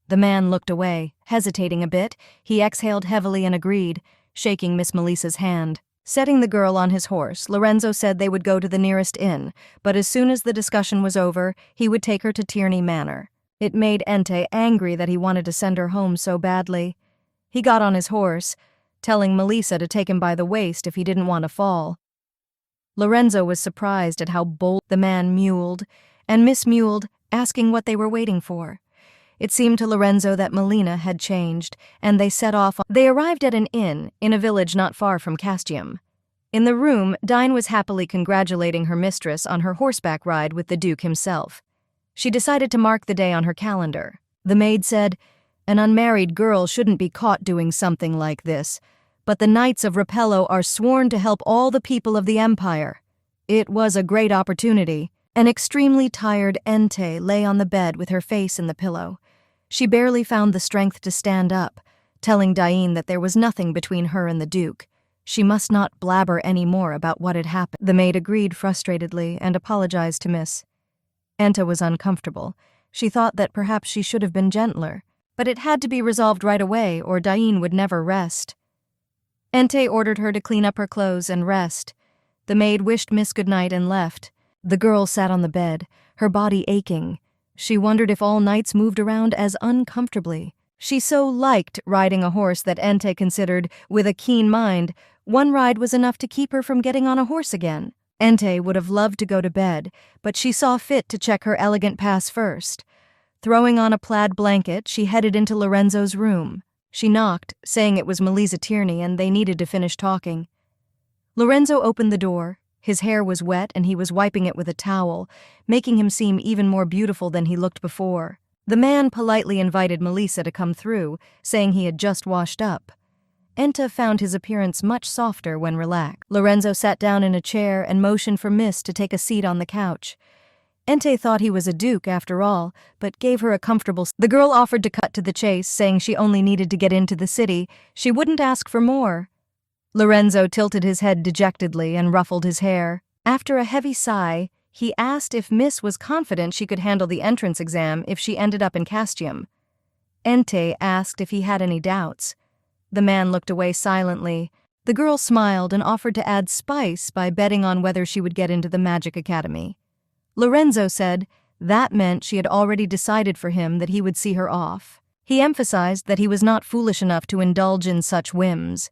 The man looked away, hesitating a bit. He exhaled heavily and agreed, shaking Miss Melissa's hand. Setting the girl on his horse, Lorenzo said they would go to the nearest inn, but as soon as the discussion was over, he would take her to Tierney Manor. It made Entei angry that he wanted to send her home so badly. He got on his horse, telling Melissa to take him by the waist if he didn't want to fall. Lorenzo was surprised at how bold the man mewled, and Miss mewled, asking what they were waiting for. It seemed to Lorenzo that Melina had changed, and they set off. They arrived at an inn in a village not far from Castium. In the room, Dine was happily congratulating her mistress on her horseback ride with the Duke himself. She decided to mark the day on her calendar. The maid said, an unmarried girl shouldn't be caught doing something like this, but the Knights of Rapello are sworn to help all the people of the Empire. It was a great opportunity. An extremely tired Entei lay on the bed with her face in the pillow. She barely found the strength to stand up, telling Diane that there was nothing between her and the Duke. She must not blabber any more about what had happened. The maid agreed frustratedly and apologized to Miss. Enta was uncomfortable. She thought that perhaps she should have been gentler, but it had to be resolved right away or Diane would never rest. Entei ordered her to clean up her clothes and rest. The maid wished Miss good night and left. The girl sat on the bed, her body aching. She wondered if all knights moved around as uncomfortably. She so liked riding a horse that Entei considered, with a keen mind, one ride was enough to keep her from getting on a horse again. Entei would have loved to go to bed, but she saw fit to check her elegant pass first. Throwing on a plaid blanket, she headed into Lorenzo's room. She knocked, saying it was Melissa Tierney and they needed to finish talking. Lorenzo opened the door. His hair was wet and he was wiping it with a towel, making him seem even more beautiful than he looked before. The man politely invited Melissa to come through, saying he had just washed up. Entei found his appearance much softer when relaxed. Lorenzo sat down in a chair and motioned for Miss to take a seat on the couch. Entei thought he was a duke after all, but gave her a comfortable seat. The girl offered to cut to the chase, saying she only needed to get into the city. She wouldn't ask for more. Lorenzo tilted his head dejectedly and ruffled his hair. After a heavy sigh, he asked if Miss was confident she could handle the entrance exam if she ended up in Casum. Entei asked if he had any doubts. The man looked away silently. The girl smiled and offered to add spice by betting on whether she would get into the Magic Academy. Lorenzo said that meant she had already decided for him that he would see her off. He emphasized that he was not foolish enough to indulge in such whims.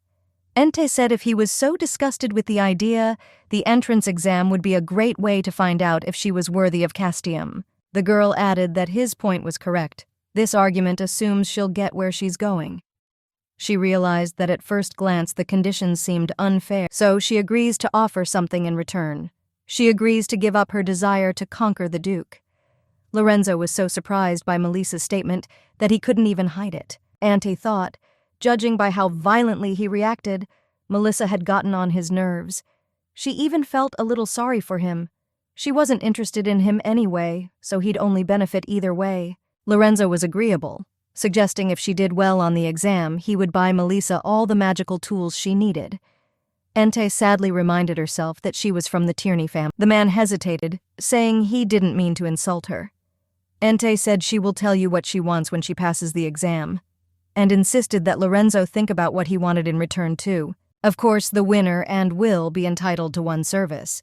Entei said if he was so disgusted with the idea, the entrance exam would be a great way to find out if she was worthy of Casum. The girl added that his point was correct. This argument assumes she'll get where she's going. She realized that at first glance the conditions seemed unfair, so she agrees to offer something in return. She agrees to give up her desire to conquer the Duke. Lorenzo was so surprised by Melissa's statement that he couldn't even hide it. Entei thought, judging by how violently he reacted, Melissa had gotten on his nerves. She even felt a little sorry for him. She wasn't interested in him anyway, so he'd only benefit either way. Lorenzo was agreeable, suggesting if she did well on the exam, he would buy Melissa all the magical tools she needed. Entei sadly reminded herself that she was from the Tierney family. The man hesitated, saying he didn't mean to insult her. Entei said she will tell you what she wants when she passes the exam, and insisted that Lorenzo think about what he wanted in return too. Of course, the winner and will be entitled to one service.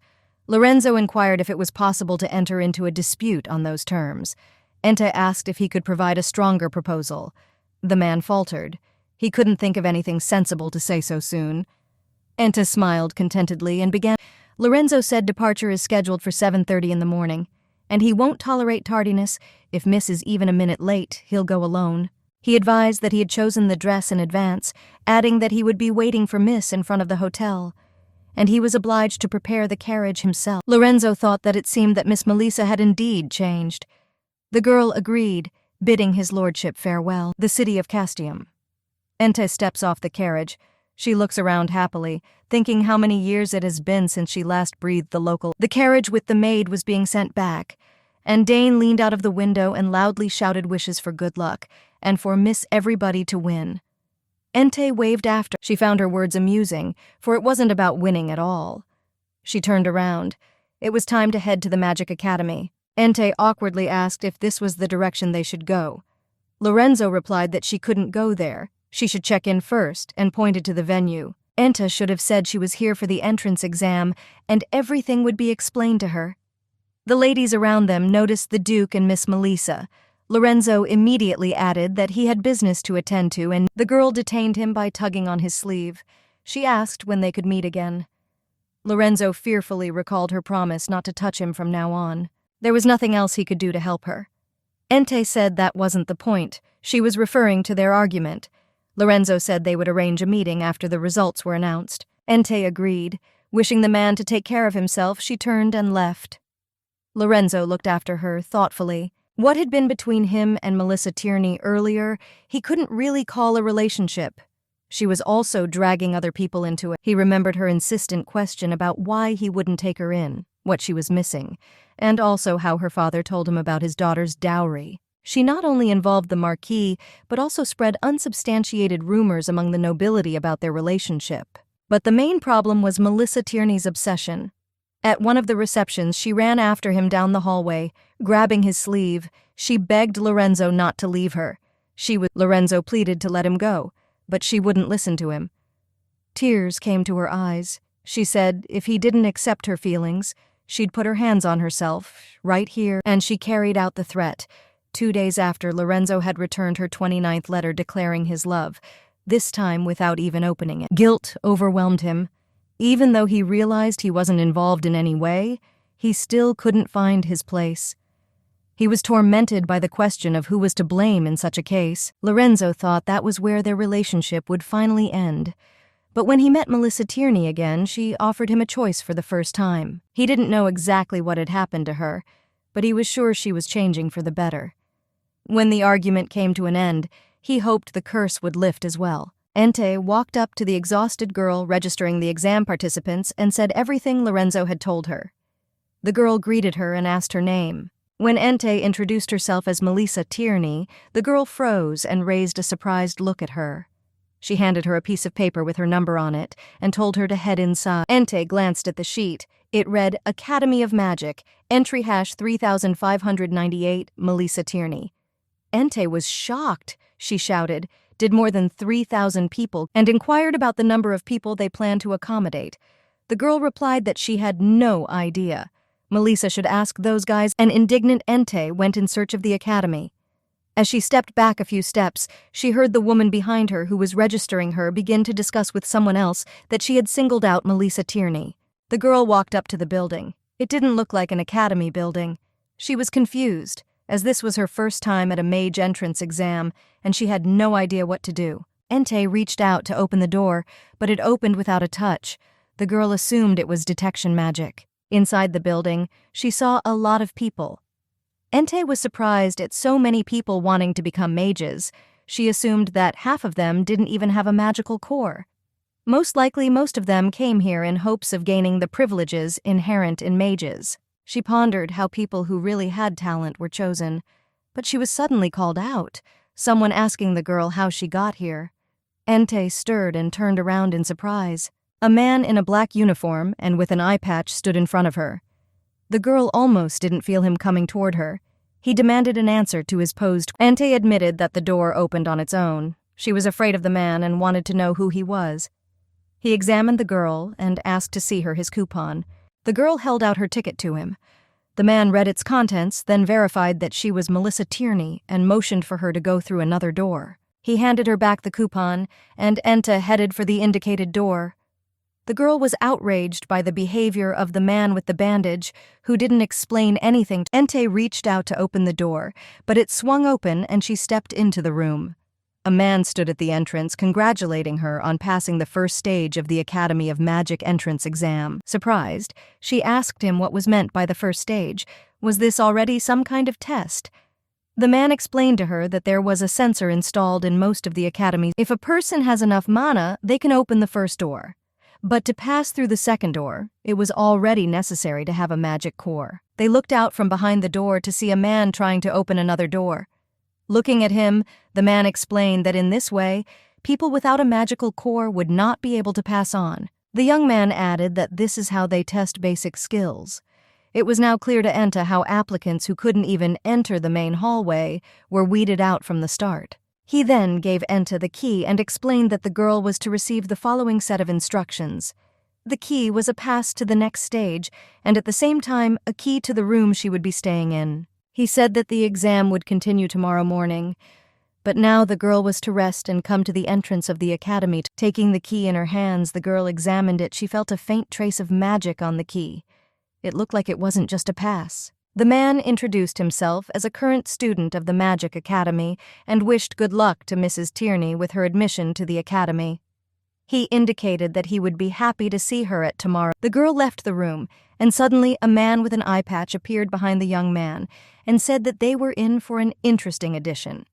Lorenzo inquired if it was possible to enter into a dispute on those terms. Entei asked if he could provide a stronger proposal. The man faltered. He couldn't think of anything sensible to say so soon. Entei smiled contentedly and began. Lorenzo said departure is scheduled for 7:30 in the morning, and he won't tolerate tardiness. If Miss is even a minute late, he'll go alone. He advised that he had chosen the dress in advance, adding that he would be waiting for Miss in front of the hotel, and he was obliged to prepare the carriage himself. Lorenzo thought that it seemed that Miss Melissa had indeed changed. The girl agreed, bidding his lordship farewell. The city of Casum. Entei steps off the carriage. She looks around happily, thinking how many years it has been since she last breathed the local. The carriage with the maid was being sent back, and Dane leaned out of the window and loudly shouted wishes for good luck, and for Miss Everybody to win. Entei waved after. She found her words amusing, for it wasn't about winning at all. She turned around. It was time to head to the Magic Academy. Entei awkwardly asked if this was the direction they should go. Lorenzo replied that she couldn't go there. She should check in first, and pointed to the venue. Entei should have said she was here for the entrance exam, and everything would be explained to her. The ladies around them noticed the Duke and Miss Melissa. Lorenzo immediately added that he had business to attend to, and the girl detained him by tugging on his sleeve. She asked when they could meet again. Lorenzo fearfully recalled her promise not to touch him from now on. There was nothing else he could do to help her. Entei said that wasn't the point. She was referring to their argument. Lorenzo said they would arrange a meeting after the results were announced. Entei agreed. Wishing the man to take care of himself, she turned and left. Lorenzo looked after her thoughtfully. What had been between him and Melissa Tierney earlier, he couldn't really call a relationship. She was also dragging other people into it. He remembered her insistent question about why he wouldn't take her in, what she was missing, and also how her father told him about his daughter's dowry. She not only involved the Marquis, but also spread unsubstantiated rumors among the nobility about their relationship. But the main problem was Melissa Tierney's obsession. At one of the receptions, she ran after him down the hallway, grabbing his sleeve. She begged Lorenzo not to leave her. Lorenzo pleaded to let him go, but she wouldn't listen to him. Tears came to her eyes. She said if he didn't accept her feelings, she'd put her hands on herself, right here, and she carried out the threat, 2 days after, Lorenzo had returned her 29th letter declaring his love, this time without even opening it. Guilt overwhelmed him. Even though he realized he wasn't involved in any way, he still couldn't find his place. He was tormented by the question of who was to blame in such a case. Lorenzo thought that was where their relationship would finally end. But when he met Melissa Tierney again, she offered him a choice for the first time. He didn't know exactly what had happened to her, but he was sure she was changing for the better. When the argument came to an end, he hoped the curse would lift as well. Entei walked up to the exhausted girl registering the exam participants and said everything Lorenzo had told her. The girl greeted her and asked her name. When Entei introduced herself as Melissa Tierney, the girl froze and raised a surprised look at her. She handed her a piece of paper with her number on it and told her to head inside. Entei glanced at the sheet. It read, Academy of Magic, entry hash 3598, Melissa Tierney. Entei was shocked. She shouted, did more than 3,000 people, and inquired about the number of people they planned to accommodate. The girl replied that she had no idea. Melissa should ask those guys. An indignant Entei went in search of the academy. As she stepped back a few steps, she heard the woman behind her who was registering her begin to discuss with someone else that she had singled out Melissa Tierney. The girl walked up to the building. It didn't look like an academy building. She was confused, as this was her first time at a mage entrance exam, and she had no idea what to do. Entei reached out to open the door, but it opened without a touch. The girl assumed it was detection magic. Inside the building, she saw a lot of people. Entei was surprised at so many people wanting to become mages. She assumed that half of them didn't even have a magical core. Most likely, most of them came here in hopes of gaining the privileges inherent in mages. She pondered how people who really had talent were chosen, but she was suddenly called out, someone asking the girl how she got here. Entei stirred and turned around in surprise. A man in a black uniform and with an eye patch stood in front of her. The girl almost didn't feel him coming toward her. He demanded an answer to his posed. Entei admitted that the door opened on its own. She was afraid of the man and wanted to know who he was. He examined the girl and asked to see her his coupon. The girl held out her ticket to him. The man read its contents, then verified that she was Melissa Tierney and motioned for her to go through another door. He handed her back the coupon, and Entei headed for the indicated door. The girl was outraged by the behavior of the man with the bandage, who didn't explain anything. Entei reached out to open the door, but it swung open and she stepped into the room. A man stood at the entrance, congratulating her on passing the first stage of the Academy of Magic entrance exam. Surprised, she asked him what was meant by the first stage. Was this already some kind of test? The man explained to her that there was a sensor installed in most of the academies. If a person has enough mana, they can open the first door. But to pass through the second door, it was already necessary to have a magic core. They looked out from behind the door to see a man trying to open another door. Looking at him, the man explained that in this way, people without a magical core would not be able to pass on. The young man added that this is how they test basic skills. It was now clear to Entei how applicants who couldn't even enter the main hallway were weeded out from the start. He then gave Entei the key and explained that the girl was to receive the following set of instructions. The key was a pass to the next stage, and at the same time, a key to the room she would be staying in. He said that the exam would continue tomorrow morning, but now the girl was to rest and come to the entrance of the academy. Taking the key in her hands, the girl examined it. She felt a faint trace of magic on the key. It looked like it wasn't just a pass. The man introduced himself as a current student of the Magic Academy and wished good luck to Mrs. Tierney with her admission to the academy. He indicated that he would be happy to see her at tomorrow. The girl left the room, and suddenly a man with an eye patch appeared behind the young man and said that they were in for an interesting addition.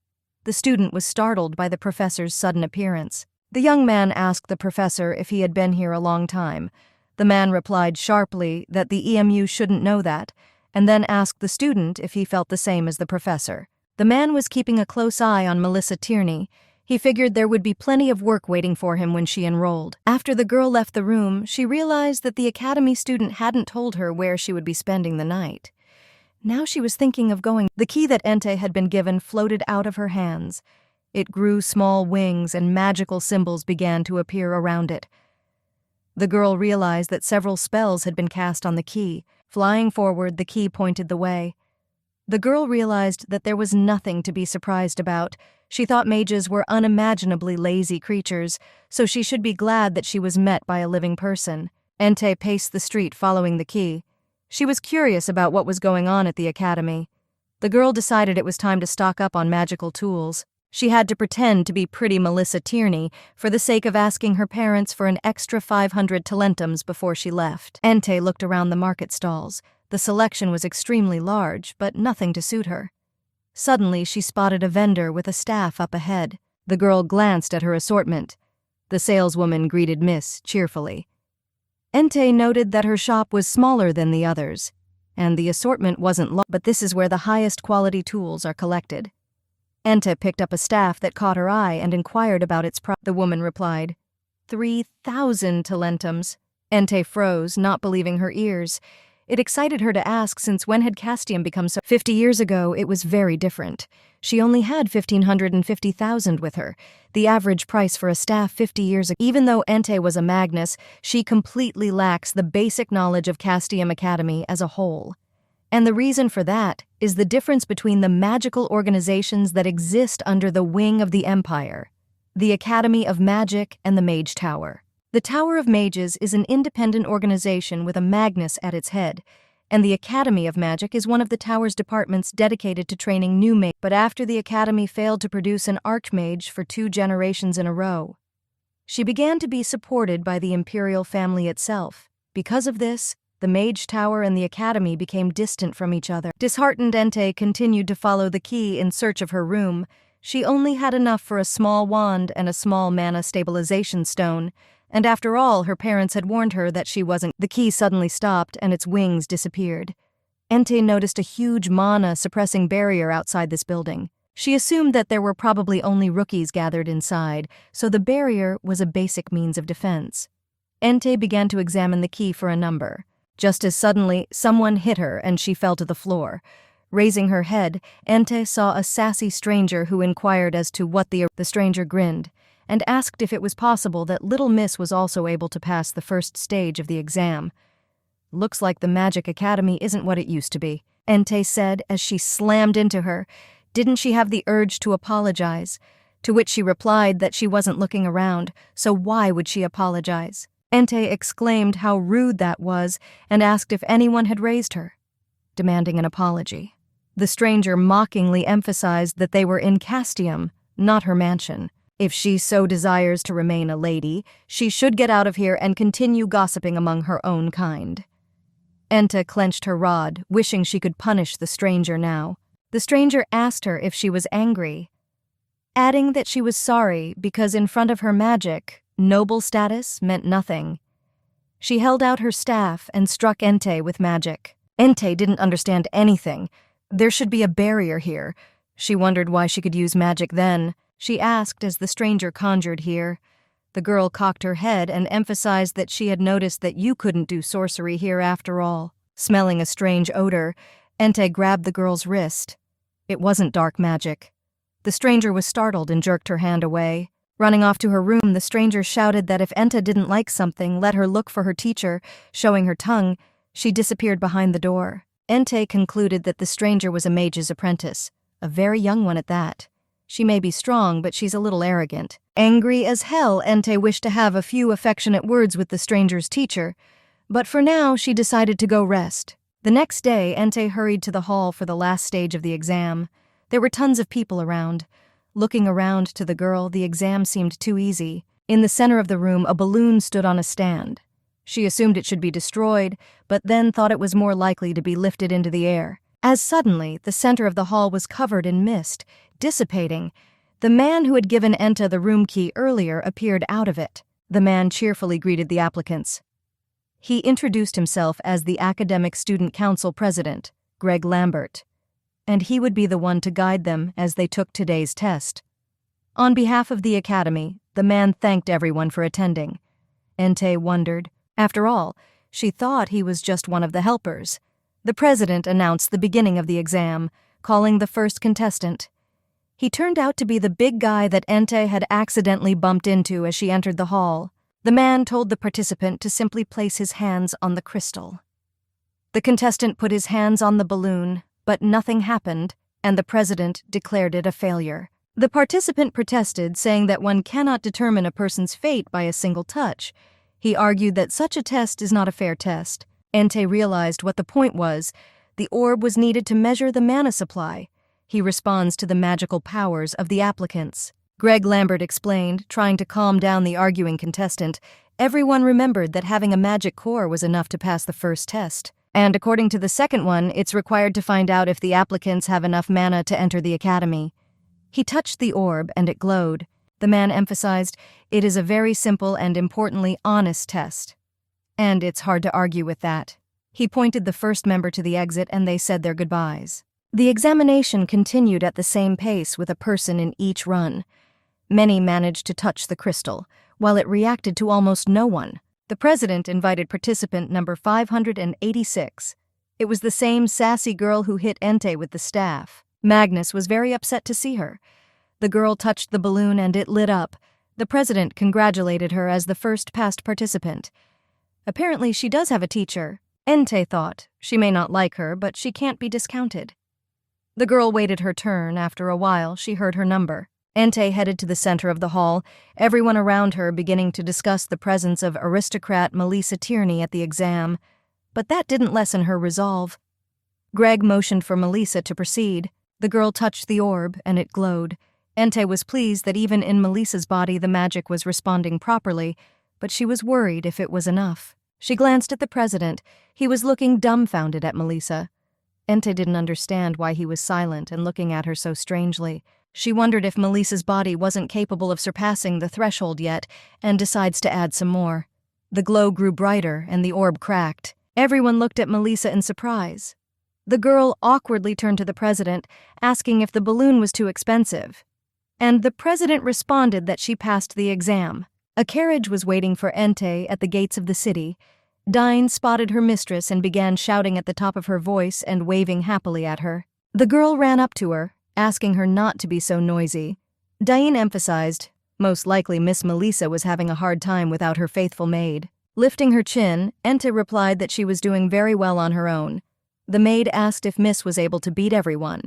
The student was startled by the professor's sudden appearance. The young man asked the professor if he had been here a long time. The man replied sharply that the EMU shouldn't know that, and then asked the student if he felt the same as the professor. The man was keeping a close eye on Melissa Tierney. He figured there would be plenty of work waiting for him when she enrolled. After the girl left the room, she realized that the academy student hadn't told her where she would be spending the night. Now she was thinking of going. The key that Entei had been given floated out of her hands. It grew small wings and magical symbols began to appear around it. The girl realized that several spells had been cast on the key. Flying forward, the key pointed the way. The girl realized that there was nothing to be surprised about. She thought mages were unimaginably lazy creatures, so she should be glad that she was met by a living person. Entei paced the street following the key. She was curious about what was going on at the academy. The girl decided it was time to stock up on magical tools. She had to pretend to be pretty Melissa Tierney for the sake of asking her parents for an extra 500 talentums before she left. Entei looked around the market stalls. The selection was extremely large, but nothing to suit her. Suddenly, she spotted a vendor with a staff up ahead. The girl glanced at her assortment. The saleswoman greeted Miss cheerfully. Entei noted that her shop was smaller than the others, and the assortment wasn't large, but this is where the highest quality tools are collected. Entei picked up a staff that caught her eye and inquired about its price. The woman replied, 3,000 talentums. Entei froze, not believing her ears. It excited her to ask, since when had Casum become so— 50 years ago, it was very different. She only had 1,550,000 with her, the average price for a staff 50 years ago. Even though Entei was a Magnus, she completely lacks the basic knowledge of Casum Academy as a whole. And the reason for that is the difference between the magical organizations that exist under the wing of the Empire, the Academy of Magic and the Mage Tower. The Tower of Mages is an independent organization with a Magnus at its head, and the Academy of Magic is one of the Tower's departments dedicated to training new mages. But after the Academy failed to produce an Archmage for 2 generations in a row, she began to be supported by the Imperial family itself. Because of this, the Mage Tower and the Academy became distant from each other. Disheartened, Entei continued to follow the key in search of her room. She only had enough for a small wand and a small mana stabilization stone, and after all, her parents had warned her that she wasn't. The key suddenly stopped and its wings disappeared. Entei noticed a huge mana-suppressing barrier outside this building. She assumed that there were probably only rookies gathered inside, so the barrier was a basic means of defense. Entei began to examine the key for a number. Just as suddenly, someone hit her and she fell to the floor. Raising her head, Entei saw a sassy stranger who inquired as to what the stranger grinned and asked if it was possible that Little Miss was also able to pass the first stage of the exam. Looks like the Magic Academy isn't what it used to be, Entei said as she slammed into her. Didn't she have the urge to apologize? To which she replied that she wasn't looking around, so why would she apologize? Entei exclaimed how rude that was and asked if anyone had raised her, demanding an apology. The stranger mockingly emphasized that they were in Casum, not her mansion. If she so desires to remain a lady, she should get out of here and continue gossiping among her own kind. Entei clenched her rod, wishing she could punish the stranger now. The stranger asked her if she was angry, adding that she was sorry because in front of her magic, noble status meant nothing. She held out her staff and struck Entei with magic. Entei didn't understand anything. There should be a barrier here. She wondered why she could use magic then. She asked as the stranger conjured here. The girl cocked her head and emphasized that she had noticed that you couldn't do sorcery here after all. Smelling a strange odor, Entei grabbed the girl's wrist. It wasn't dark magic. The stranger was startled and jerked her hand away. Running off to her room, the stranger shouted that if Entei didn't like something, let her look for her teacher. Showing her tongue, she disappeared behind the door. Entei concluded that the stranger was a mage's apprentice, a very young one at that. She may be strong, but she's a little arrogant. Angry as hell, Entei wished to have a few affectionate words with the stranger's teacher, but for now she decided to go rest. The next day, Entei hurried to the hall for the last stage of the exam. There were tons of people around. Looking around to the girl, the exam seemed too easy. In the center of the room, a balloon stood on a stand. She assumed it should be destroyed, but then thought it was more likely to be lifted into the air. As suddenly, the center of the hall was covered in mist, dissipating. The man who had given Entei the room key earlier appeared out of it. The man cheerfully greeted the applicants. He introduced himself as the Academic Student Council President, Greg Lambert, and he would be the one to guide them as they took today's test. On behalf of the Academy, the man thanked everyone for attending. Entei wondered. After all, she thought he was just one of the helpers. The president announced the beginning of the exam, calling the first contestant. He turned out to be the big guy that Entei had accidentally bumped into as she entered the hall. The man told the participant to simply place his hands on the crystal. The contestant put his hands on the balloon, but nothing happened, and the president declared it a failure. The participant protested, saying that one cannot determine a person's fate by a single touch. He argued that such a test is not a fair test. Entei realized what the point was. The orb was needed to measure the mana supply. He responds to the magical powers of the applicants. Greg Lambert explained, trying to calm down the arguing contestant. Everyone remembered that having a magic core was enough to pass the first test. And according to the second one, it's required to find out if the applicants have enough mana to enter the academy. He touched the orb, and it glowed. The man emphasized, it is a very simple and importantly honest test. And it's hard to argue with that. He pointed the first member to the exit, and they said their goodbyes. The examination continued at the same pace with a person in each run. Many managed to touch the crystal, while it reacted to almost no one. The president invited participant number 586. It was the same sassy girl who hit Entei with the staff. Magnus was very upset to see her. The girl touched the balloon and it lit up. The president congratulated her as the first past participant. Apparently she does have a teacher. Entei thought. She may not like her, but she can't be discounted. The girl waited her turn. After a while, she heard her number. Entei headed to the center of the hall, everyone around her beginning to discuss the presence of aristocrat Melissa Tierney at the exam. But that didn't lessen her resolve. Greg motioned for Melissa to proceed. The girl touched the orb, and it glowed. Entei was pleased that even in Melissa's body the magic was responding properly, but she was worried if it was enough. She glanced at the president. He was looking dumbfounded at Melissa. Entei didn't understand why he was silent and looking at her so strangely. She wondered if Melissa's body wasn't capable of surpassing the threshold yet, and decides to add some more. The glow grew brighter, and the orb cracked. Everyone looked at Melissa in surprise. The girl awkwardly turned to the president, asking if the balloon was too expensive. And the president responded that she passed the exam. A carriage was waiting for Entei at the gates of the city. Dine spotted her mistress and began shouting at the top of her voice and waving happily at her. The girl ran up to her, asking her not to be so noisy. Dine emphasized, most likely Miss Melissa was having a hard time without her faithful maid. Lifting her chin, Entei replied that she was doing very well on her own. The maid asked if Miss was able to beat everyone.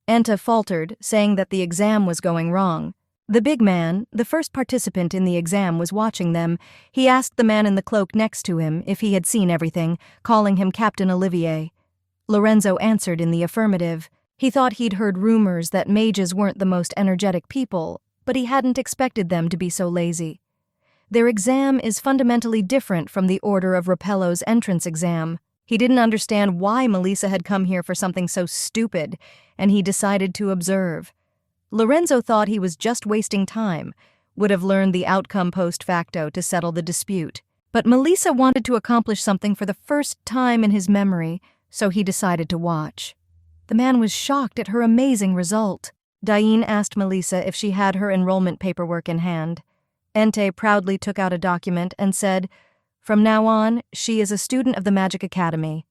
Entei faltered, saying that the exam was going wrong. The big man, the first participant in the exam, was watching them. He asked the man in the cloak next to him if he had seen everything, calling him Captain Olivier. Lorenzo answered in the affirmative. He thought he'd heard rumors that mages weren't the most energetic people, but he hadn't expected them to be so lazy. Their exam is fundamentally different from the Order of Rapello's entrance exam. He didn't understand why Melissa had come here for something so stupid, and he decided to observe. Lorenzo thought he was just wasting time, would have learned the outcome post facto to settle the dispute. But Melissa wanted to accomplish something for the first time in his memory, so he decided to watch. The man was shocked at her amazing result. Dine asked Melissa if she had her enrollment paperwork in hand. Entei proudly took out a document and said, "From now on, she is a student of the Magic Academy.